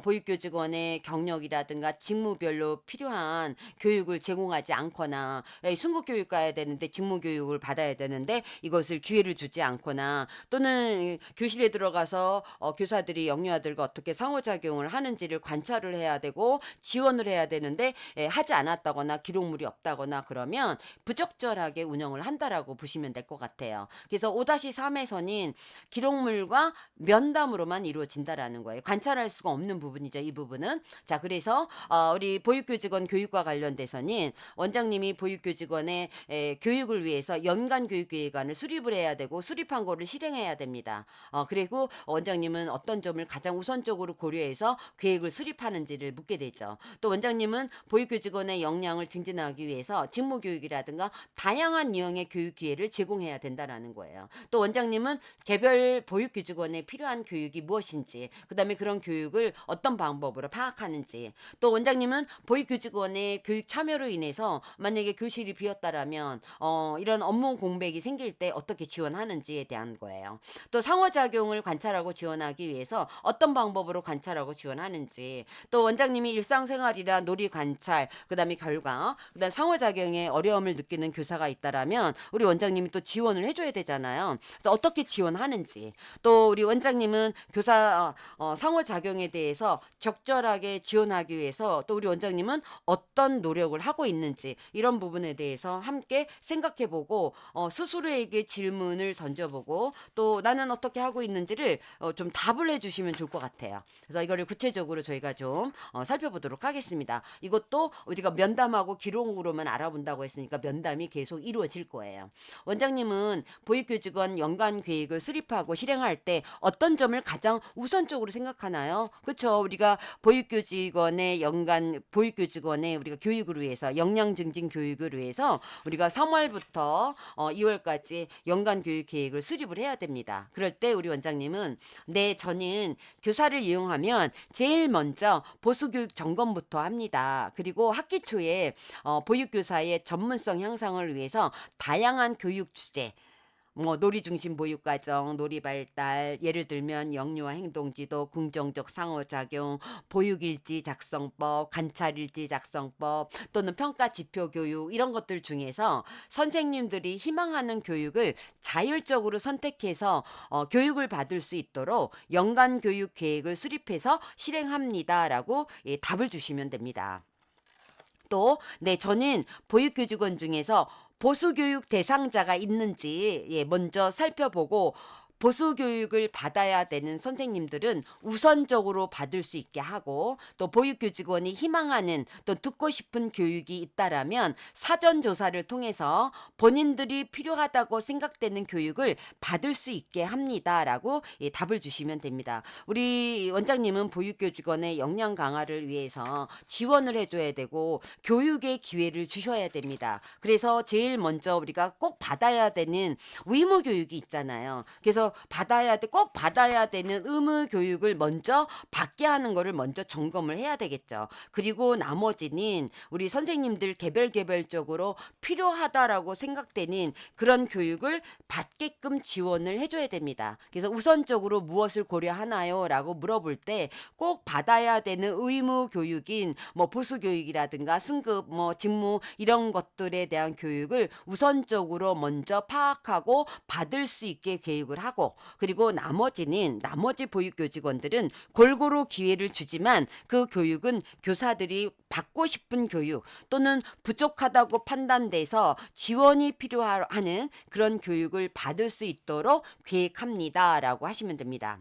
보육교 직원의 경력이라든가 직무별로 필요한 교육을 제공하지 않거나, 순국교육 가야 되는데 직무교육을 받아야 되는데 이것을 기회를 주지 않거나, 또는 교실에 들어가서 교사들이 영유아들과 어떻게 상호작용을 하는지를 관찰을 해야 되고 지원을 해야 되는데 하지 않았다거나 기록물이 없다거나 그러면 부적절하게 운영을 한다라고 보시면 될 것 같아요. 그래서 그래서 5-3에서는 기록물과 면담으로만 이루어진다라는 거예요. 관찰할 수가 없는 부분이죠, 이 부분은. 자, 그래서 우리 보육교직원 교육과 관련돼서는 원장님이 보육교직원의 교육을 위해서 연간 교육계획안을 수립을 해야 되고 수립한 거를 실행해야 됩니다. 그리고 원장님은 어떤 점을 가장 우선적으로 고려해서 계획을 수립하는지를 묻게 되죠. 또 원장님은 보육교직원의 역량을 증진하기 위해서 직무교육이라든가 다양한 유형의 교육 기회를 제공해야 된다라는 거예요. 또 원장님은 개별 보육교직원에 필요한 교육이 무엇인지, 그다음에 그런 교육을 어떤 방법으로 파악하는지, 또 원장님은 보육교직원의 교육 참여로 인해서 만약에 교실이 비었다라면 이런 업무 공백이 생길 때 어떻게 지원하는지에 대한 거예요. 또 상호작용을 관찰하고 지원하기 위해서 어떤 방법으로 관찰하고 지원하는지, 또 원장님이 일상생활이나 놀이 관찰, 그다음에 결과, 그다음 상호작용에 어려움을 느끼는 교사가 있다라면 우리 원장님이 또 지원을 해줘야 되잖아요. 그래서 어떻게 지원하는지, 또 우리 원장님은 교사 상호작용에 대해서 적절하게 지원하기 위해서 또 우리 원장님은 어떤 노력을 하고 있는지, 이런 부분에 대해서 함께 생각해보고 스스로에게 질문을 던져보고 또 나는 어떻게 하고 있는지를 좀 답을 해주시면 좋을 것 같아요. 그래서 이거를 구체적으로 저희가 좀 살펴보도록 하겠습니다. 이것도 우리가 면담하고 기록으로만 알아본다고 했으니까 면담이 계속 이루어질 거예요. 원장님은 보육교직원 연간 계획을 수립하고 실행할 때 어떤 점을 가장 우선적으로 생각하나요? 그렇죠. 우리가 보육교직원의 우리가 교육을 위해서, 역량 증진 교육을 위해서 우리가 3월부터 2월까지 연간 교육 계획을 수립을 해야 됩니다. 그럴 때 우리 원장님은 저는 교사를 이용하면 제일 먼저 보수교육 점검부터 합니다. 그리고 학기 초에 보육교사의 전문성 향상을 위해서 다양한 교육 주제, 놀이 중심 보육 과정, 놀이 발달, 예를 들면 영유아 행동 지도, 긍정적 상호작용, 보육 일지 작성법, 관찰 일지 작성법, 또는 평가 지표 교육, 이런 것들 중에서 선생님들이 희망하는 교육을 자율적으로 선택해서 교육을 받을 수 있도록 연간 교육 계획을 수립해서 실행합니다라고 답을 주시면 됩니다. 또, 저는 보육교직원 중에서 보수교육 대상자가 있는지 먼저 살펴보고, 보수교육을 받아야 되는 선생님들은 우선적으로 받을 수 있게 하고, 또 보육교직원이 희망하는 또 듣고 싶은 교육이 있다라면 사전조사를 통해서 본인들이 필요하다고 생각되는 교육을 받을 수 있게 합니다라고 답을 주시면 됩니다. 우리 원장님은 보육교직원의 역량 강화를 위해서 지원을 해줘야 되고 교육의 기회를 주셔야 됩니다. 그래서 제일 먼저 우리가 꼭 받아야 되는 의무교육이 있잖아요. 그래서 꼭 받아야 되는 의무 교육을 먼저 받게 하는 거를 먼저 점검을 해야 되겠죠. 그리고 나머지는 우리 선생님들 개별적으로 필요하다라고 생각되는 그런 교육을 받게끔 지원을 해줘야 됩니다. 그래서 우선적으로 무엇을 고려하나요? 라고 물어볼 때 꼭 받아야 되는 의무 교육인 보수 교육이라든가 승급, 직무, 이런 것들에 대한 교육을 우선적으로 먼저 파악하고 받을 수 있게 교육을 하고, 그리고 나머지 보육교직원들은 골고루 기회를 주지만 그 교육은 교사들이 받고 싶은 교육 또는 부족하다고 판단돼서 지원이 필요하는 그런 교육을 받을 수 있도록 계획합니다라고 하시면 됩니다.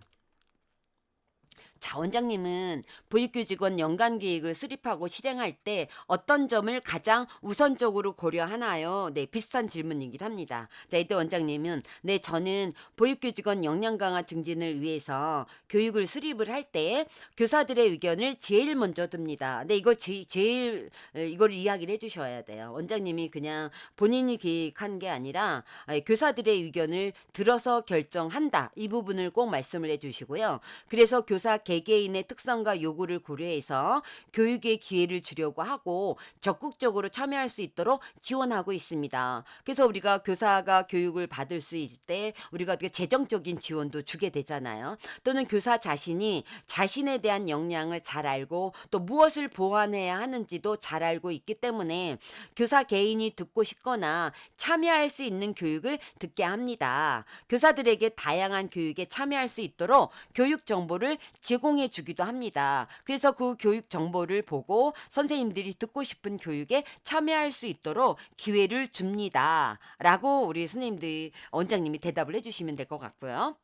자, 원장님은 보육교직원 연간 계획을 수립하고 실행할 때 어떤 점을 가장 우선적으로 고려하나요? 비슷한 질문이긴 합니다. 자, 이때 원장님은 저는 보육교직원 역량 강화 증진을 위해서 교육을 수립을 할 때 교사들의 의견을 제일 먼저 듭니다. 이걸 이야기를 해주셔야 돼요. 원장님이 그냥 본인이 계획한 게 아니라 교사들의 의견을 들어서 결정한다. 이 부분을 꼭 말씀을 해주시고요. 그래서 교사 개개인의 특성과 요구를 고려해서 교육의 기회를 주려고 하고 적극적으로 참여할 수 있도록 지원하고 있습니다. 그래서 우리가 교사가 교육을 받을 수 있을 때 우리가 재정적인 지원도 주게 되잖아요. 또는 교사 자신이 자신에 대한 역량을 잘 알고 또 무엇을 보완해야 하는지도 잘 알고 있기 때문에 교사 개인이 듣고 싶거나 참여할 수 있는 교육을 듣게 합니다. 교사들에게 다양한 교육에 참여할 수 있도록 교육 정보를 제공해 주기도 합니다. 그래서 그 교육 정보를 보고 선생님들이 듣고 싶은 교육에 참여할 수 있도록 기회를 줍니다.'라고 우리 선생님들 원장님이 대답을 해 주시면 될 것 같고요.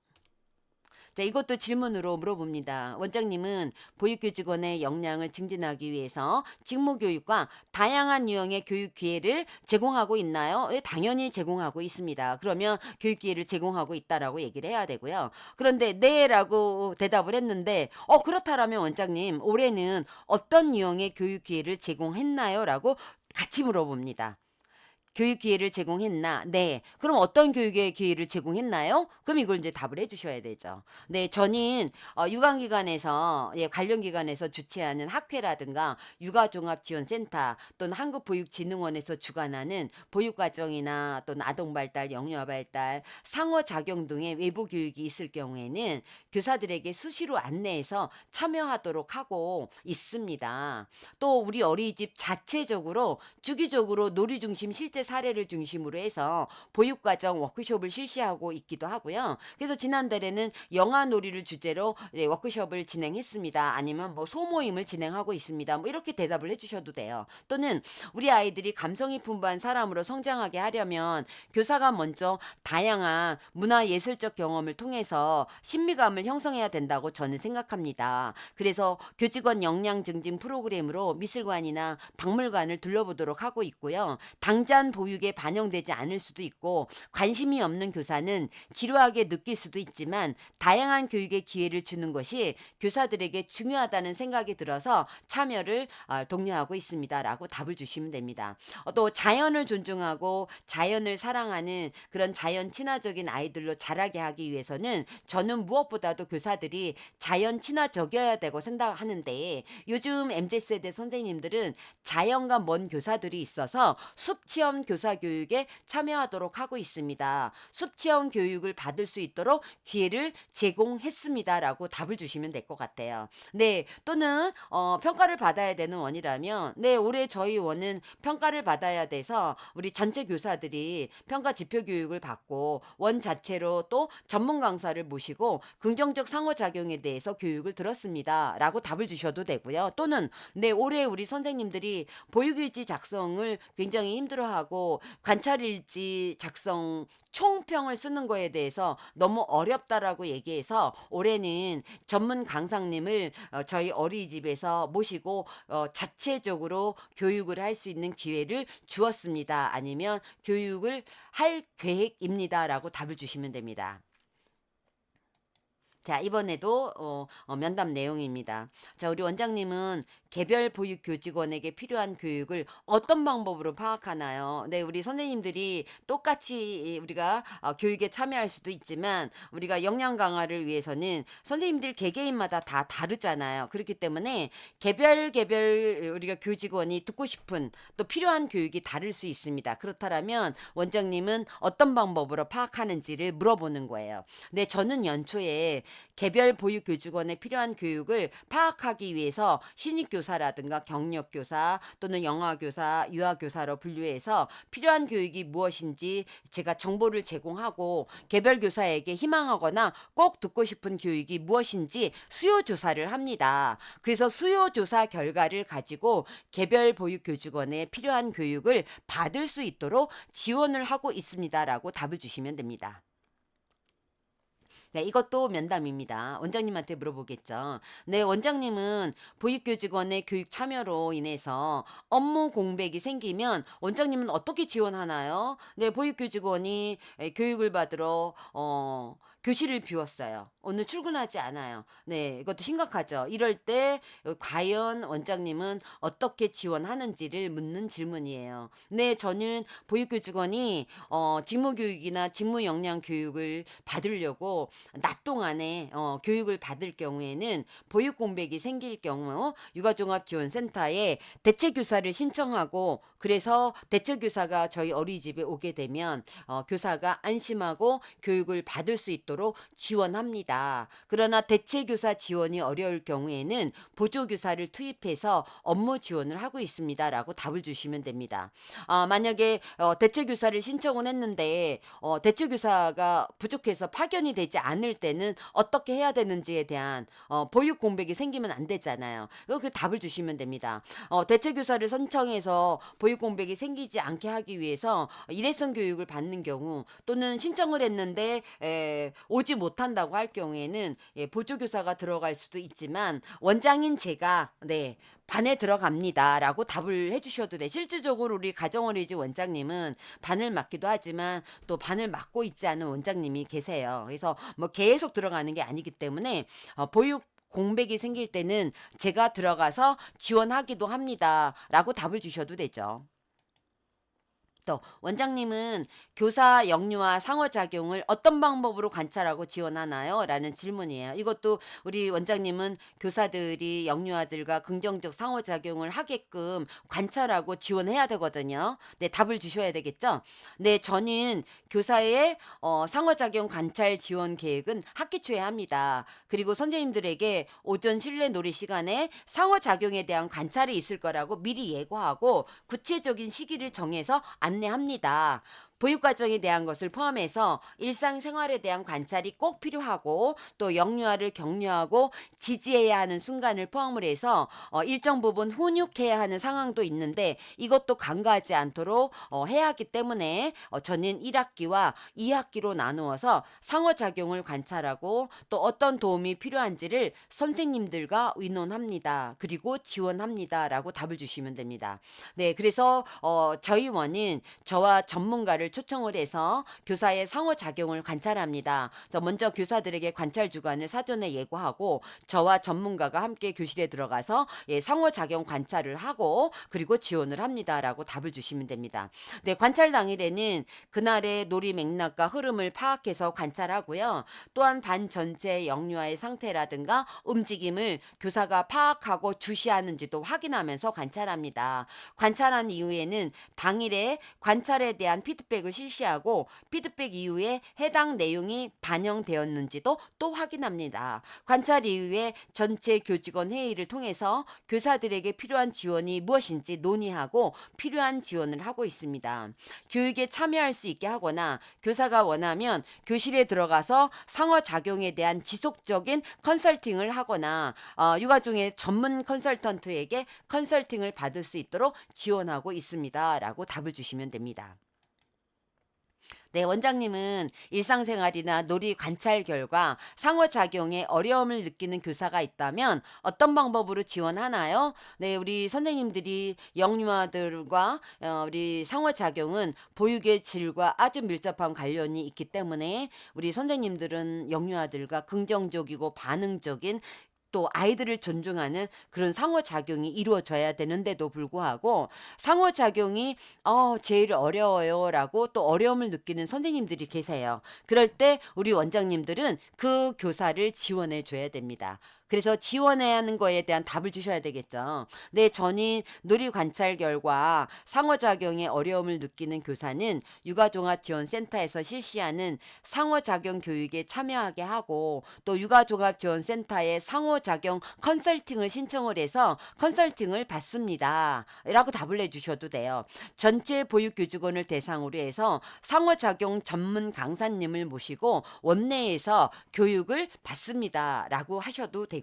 자, 이것도 질문으로 물어봅니다. 원장님은 보육교직원의 역량을 증진하기 위해서 직무교육과 다양한 유형의 교육 기회를 제공하고 있나요? 예, 당연히 제공하고 있습니다. 그러면 교육 기회를 제공하고 있다라고 얘기를 해야 되고요. 그런데 네라고 대답을 했는데 그렇다라면 원장님 올해는 어떤 유형의 교육 기회를 제공했나요? 라고 같이 물어봅니다. 교육 기회를 제공했나? 네. 그럼 어떤 교육의 기회를 제공했나요? 그럼 이걸 이제 답을 해 주셔야 되죠. 네. 저는 유관기관에서 예 관련 기관에서 주최하는 학회라든가 육아종합지원센터 또는 한국보육진흥원에서 주관하는 보육과정이나 또는 아동발달, 영유아발달, 상호작용 등의 외부 교육이 있을 경우에는 교사들에게 수시로 안내해서 참여하도록 하고 있습니다. 또 우리 어린이집 자체적으로 주기적으로 놀이 중심 실제 사례를 중심으로 해서 보육과정 워크숍을 실시하고 있기도 하고요. 그래서 지난달에는 영화 놀이를 주제로 네, 워크숍을 진행했습니다. 아니면 뭐 소모임을 진행하고 있습니다. 뭐 이렇게 대답을 해주셔도 돼요. 또는 우리 아이들이 감성이 풍부한 사람으로 성장하게 하려면 교사가 먼저 다양한 문화예술적 경험을 통해서 신비감을 형성해야 된다고 저는 생각합니다. 그래서 교직원 역량 증진 프로그램으로 미술관이나 박물관을 둘러보도록 하고 있고요. 당장 보육에 반영되지 않을 수도 있고 관심이 없는 교사는 지루하게 느낄 수도 있지만 다양한 교육의 기회를 주는 것이 교사들에게 중요하다는 생각이 들어서 참여를 독려하고 있습니다라고 답을 주시면 됩니다. 또 자연을 존중하고 자연을 사랑하는 그런 자연 친화적인 아이들로 자라게 하기 위해서는 저는 무엇보다도 교사들이 자연 친화적이어야 되고 생각하는데 요즘 MZ세대 선생님들은 자연과 먼 교사들이 있어서 숲체험 교사 교육에 참여하도록 하고 있습니다. 숲체험 교육을 받을 수 있도록 기회를 제공했습니다라고 답을 주시면 될 것 같아요. 네, 또는 평가를 받아야 되는 원이라면 네, 올해 저희 원은 평가를 받아야 돼서 우리 전체 교사들이 평가 지표 교육을 받고 원 자체로 또 전문 강사를 모시고 긍정적 상호작용에 대해서 교육을 들었습니다라고 답을 주셔도 되고요. 또는 네, 올해 우리 선생님들이 보육일지 작성을 굉장히 힘들어하고 관찰일지 작성 총평을 쓰는 거에 대해서 너무 어렵다라고 얘기해서 올해는 전문 강사님을 저희 어린이집에서 모시고 자체적으로 교육을 할 수 있는 기회를 주었습니다. 아니면 교육을 할 계획입니다라고 답을 주시면 됩니다. 자, 이번에도 면담 내용입니다. 자, 우리 원장님은 개별 보육 교직원에게 필요한 교육을 어떤 방법으로 파악하나요? 네, 우리 선생님들이 똑같이 우리가 교육에 참여할 수도 있지만 우리가 역량 강화를 위해서는 선생님들 개개인마다 다 다르잖아요. 그렇기 때문에 개별 우리가 교직원이 듣고 싶은 또 필요한 교육이 다를 수 있습니다. 그렇다면 원장님은 어떤 방법으로 파악하는지를 물어보는 거예요. 네, 저는 연초에 개별 보육 교직원에 필요한 교육을 파악하기 위해서 신입 교사라든가 경력 교사 또는 영어 교사, 유아 교사로 분류해서 필요한 교육이 무엇인지 제가 정보를 제공하고 개별 교사에게 희망하거나 꼭 듣고 싶은 교육이 무엇인지 수요 조사를 합니다. 그래서 수요 조사 결과를 가지고 개별 보육 교직원에 필요한 교육을 받을 수 있도록 지원을 하고 있습니다라고 답을 주시면 됩니다. 네, 이것도 면담입니다. 원장님한테 물어보겠죠. 네, 원장님은 보육교직원의 교육 참여로 인해서 업무 공백이 생기면 원장님은 어떻게 지원하나요? 네, 보육교직원이 교육을 받으러 교실을 비웠어요. 오늘 출근하지 않아요. 네, 이것도 심각하죠. 이럴 때 과연 원장님은 어떻게 지원하는지를 묻는 질문이에요. 네, 저는 보육교직원이 직무교육이나 직무역량 교육을 받으려고 낮 동안에 교육을 받을 경우에는 보육 공백이 생길 경우 육아종합지원센터에 대체교사를 신청하고 그래서 대체교사가 저희 어린이집에 오게 되면 교사가 안심하고 교육을 받을 수 있도록 지원합니다. 합니다. 그러나 대체 교사 지원이 어려울 경우에는 보조 교사를 투입해서 업무 지원을 하고 있습니다라고 답을 주시면 됩니다. 만약에 대체 교사를 신청을 했는데 대체 교사가 부족해서 파견이 되지 않을 때는 어떻게 해야 되는지에 대한 보육 공백이 생기면 안 되잖아요. 그 답을 주시면 됩니다. 대체 교사를 선청해서 보육 공백이 생기지 않게 하기 위해서 일회성 교육을 받는 경우 또는 신청을 했는데 오지 못한다고 할 경우에는 보조 교사가 들어갈 수도 있지만 원장인 제가 반에 들어갑니다라고 답을 해주셔도 돼. 실질적으로 우리 가정어린이집 원장님은 반을 맡기도 하지만 또 반을 맡고 있지 않은 원장님이 계세요. 그래서 뭐 계속 들어가는 게 아니기 때문에 보육 공백이 생길 때는 제가 들어가서 지원하기도 합니다라고 답을 주셔도 되죠. 또 원장님은 교사 역류와 상호작용을 어떤 방법으로 관찰하고 지원하나요? 라는 질문이에요. 이것도 우리 원장님은 교사들이 역류아들과 긍정적 상호작용을 하게끔 관찰하고 지원해야 되거든요. 네, 답을 주셔야 되겠죠? 네, 저는 교사의 상호작용 관찰 지원 계획은 학기 초에 합니다. 그리고 선생님들에게 오전 실내 놀이 시간에 상호작용에 대한 관찰이 있을 거라고 미리 예고하고 구체적인 시기를 정해서 안내합니다. 보육과정에 대한 것을 포함해서 일상생활에 대한 관찰이 꼭 필요하고 또 역류아를 격려하고 지지해야 하는 순간을 포함을 해서 일정 부분 훈육해야 하는 상황도 있는데 이것도 간과하지 않도록 해야 하기 때문에 저는 1학기와 2학기로 나누어서 상호작용을 관찰하고 또 어떤 도움이 필요한지를 선생님들과 의논합니다. 그리고 지원합니다. 라고 답을 주시면 됩니다. 네, 그래서 저희 원은 저와 전문가를 초청을 해서 교사의 상호작용을 관찰합니다. 먼저 교사들에게 관찰 주간을 사전에 예고하고 저와 전문가가 함께 교실에 들어가서 상호작용 관찰을 하고 그리고 지원을 합니다라고 답을 주시면 됩니다. 네, 관찰 당일에는 그날의 놀이 맥락과 흐름을 파악해서 관찰하고요. 또한 반 전체 역류아의 상태라든가 움직임을 교사가 파악하고 주시하는지도 확인하면서 관찰합니다. 관찰한 이후에는 당일에 관찰에 대한 피드백을 실시하고 피드백 이후에 해당 내용이 반영되었는지도 또 확인합니다. 관찰 이후에 전체 교직원 회의를 통해서 교사들에게 필요한 지원이 무엇인지 논의하고 필요한 지원을 하고 있습니다. 교육에 참여할 수 있게 하거나 교사가 원하면 교실에 들어가서 상호작용에 대한 지속적인 컨설팅을 하거나 육아중에 전문 컨설턴트에게 컨설팅을 받을 수 있도록 지원하고 있습니다. 라고 답을 주시면 됩니다. 네, 원장님은 일상생활이나 놀이 관찰 결과 상호작용에 어려움을 느끼는 교사가 있다면 어떤 방법으로 지원하나요? 네, 우리 선생님들이 영유아들과 우리 상호작용은 보육의 질과 아주 밀접한 관련이 있기 때문에 우리 선생님들은 영유아들과 긍정적이고 반응적인 또 아이들을 존중하는 그런 상호작용이 이루어져야 되는데도 불구하고 상호작용이 제일 어려워요라고 또 어려움을 느끼는 선생님들이 계세요. 그럴 때 우리 원장님들은 그 교사를 지원해 줘야 됩니다. 그래서 지원해야 하는 거에 대한 답을 주셔야 되겠죠. 네, 저는 놀이 관찰 결과 상호작용에 어려움을 느끼는 교사는 육아종합지원센터에서 실시하는 상호작용 교육에 참여하게 하고 또 육아종합지원센터에 상호작용 컨설팅을 신청을 해서 컨설팅을 받습니다. 라고 답을 해주셔도 돼요. 전체 보육교직원을 대상으로 해서 상호작용 전문 강사님을 모시고 원내에서 교육을 받습니다. 라고 하셔도 되고요.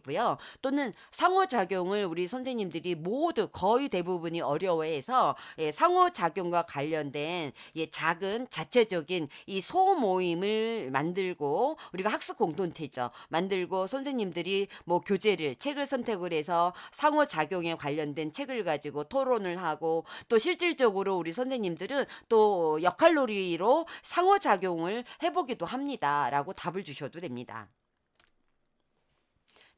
또는 상호작용을 우리 선생님들이 모두 거의 대부분이 어려워해서 상호작용과 관련된 작은 자체적인 이 소모임을 만들고 우리가 학습 공동체죠. 만들고 선생님들이 뭐 교재를 책을 선택을 해서 상호작용에 관련된 책을 가지고 토론을 하고 또 실질적으로 우리 선생님들은 또 역할놀이로 상호작용을 해보기도 합니다. 라고 답을 주셔도 됩니다.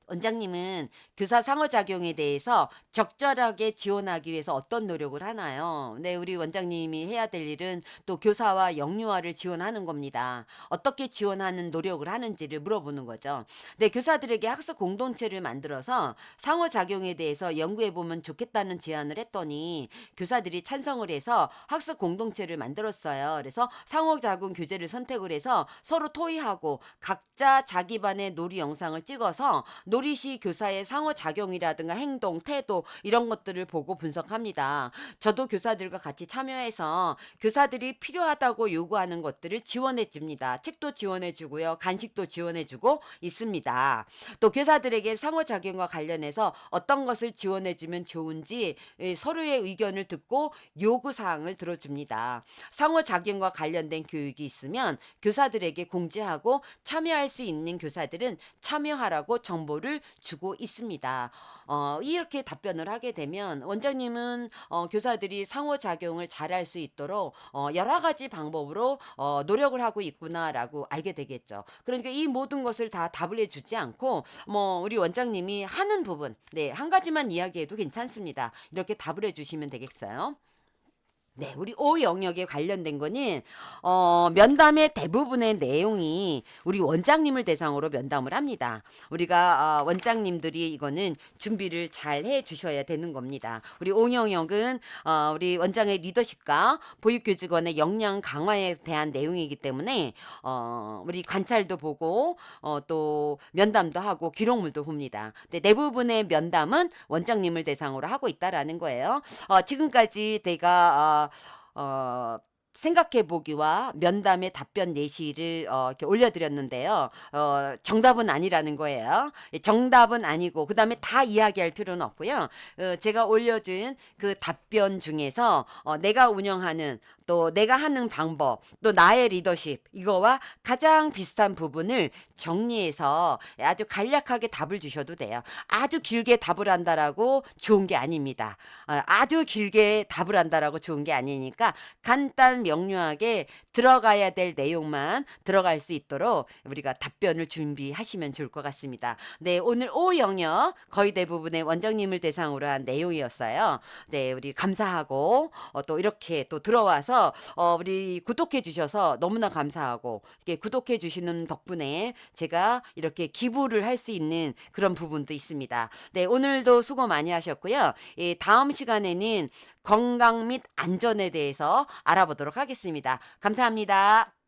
원장님은 교사 상호작용에 대해서 적절하게 지원하기 위해서 어떤 노력을 하나요? 네, 우리 원장님이 해야 될 일은 또 교사와 영유아를 지원하는 겁니다. 어떻게 지원하는 노력을 하는지를 물어보는 거죠. 네, 교사들에게 학습 공동체를 만들어서 상호작용에 대해서 연구해 보면 좋겠다는 제안을 했더니 교사들이 찬성을 해서 학습 공동체를 만들었어요. 그래서 상호작용 교재를 선택을 해서 서로 토의하고 각자 자기 반의 놀이 영상을 찍어서 놀이시 교사의 상호작용이라든가 행동, 태도 이런 것들을 보고 분석합니다. 저도 교사들과 같이 참여해서 교사들이 필요하다고 요구하는 것들을 지원해 줍니다. 책도 지원해 주고요. 간식도 지원해 주고 있습니다. 또 교사들에게 상호작용과 관련해서 어떤 것을 지원해 주면 좋은지 서로의 의견을 듣고 요구 사항을 들어줍니다. 상호작용과 관련된 교육이 있으면 교사들에게 공지하고 참여할 수 있는 교사들은 참여하라고 정보를 주고 있습니다. 이렇게 답변을 하게 되면 원장님은 교사들이 상호작용을 잘할 수 있도록 여러 가지 방법으로 노력을 하고 있구나라고 알게 되겠죠. 그러니까 이 모든 것을 다 답을 해주지 않고 뭐 우리 원장님이 하는 부분, 네, 한 가지만 이야기해도 괜찮습니다. 이렇게 답을 해주시면 되겠어요. 네, 우리 O 영역에 관련된 거는 면담의 대부분의 내용이 우리 원장님을 대상으로 면담을 합니다. 우리가 원장님들이 이거는 준비를 잘 해 주셔야 되는 겁니다. 우리 O 영역은 우리 원장의 리더십과 보육교직원의 역량 강화에 대한 내용이기 때문에 우리 관찰도 보고 또 면담도 하고 기록물도 봅니다. 근데 대부분의 면담은 원장님을 대상으로 하고 있다라는 거예요. 지금까지 내가 생각해 보기와 면담의 답변 예시를 이렇게 올려드렸는데요. 정답은 아니라는 거예요. 정답은 아니고 그다음에 다 이야기할 필요는 없고요. 제가 올려준 그 답변 중에서 내가 운영하는 또 내가 하는 방법 또 나의 리더십 이거와 가장 비슷한 부분을 정리해서 아주 간략하게 답을 주셔도 돼요. 아주 길게 답을 한다라고 좋은 게 아닙니다. 아주 길게 답을 한다라고 좋은 게 아니니까 간단 명료하게 들어가야 될 내용만 들어갈 수 있도록 우리가 답변을 준비하시면 좋을 것 같습니다. 네, 오늘 O 영역 거의 대부분의 원장님을 대상으로 한 내용이었어요. 네, 우리 감사하고 또 이렇게 또 들어와서 우리 구독해 주셔서 너무나 감사하고 이렇게 구독해 주시는 덕분에 제가 이렇게 기부를 할 수 있는 그런 부분도 있습니다. 네, 오늘도 수고 많이 하셨고요. 다음 시간에는 건강 및 안전에 대해서 알아보도록 하겠습니다. 감사합니다.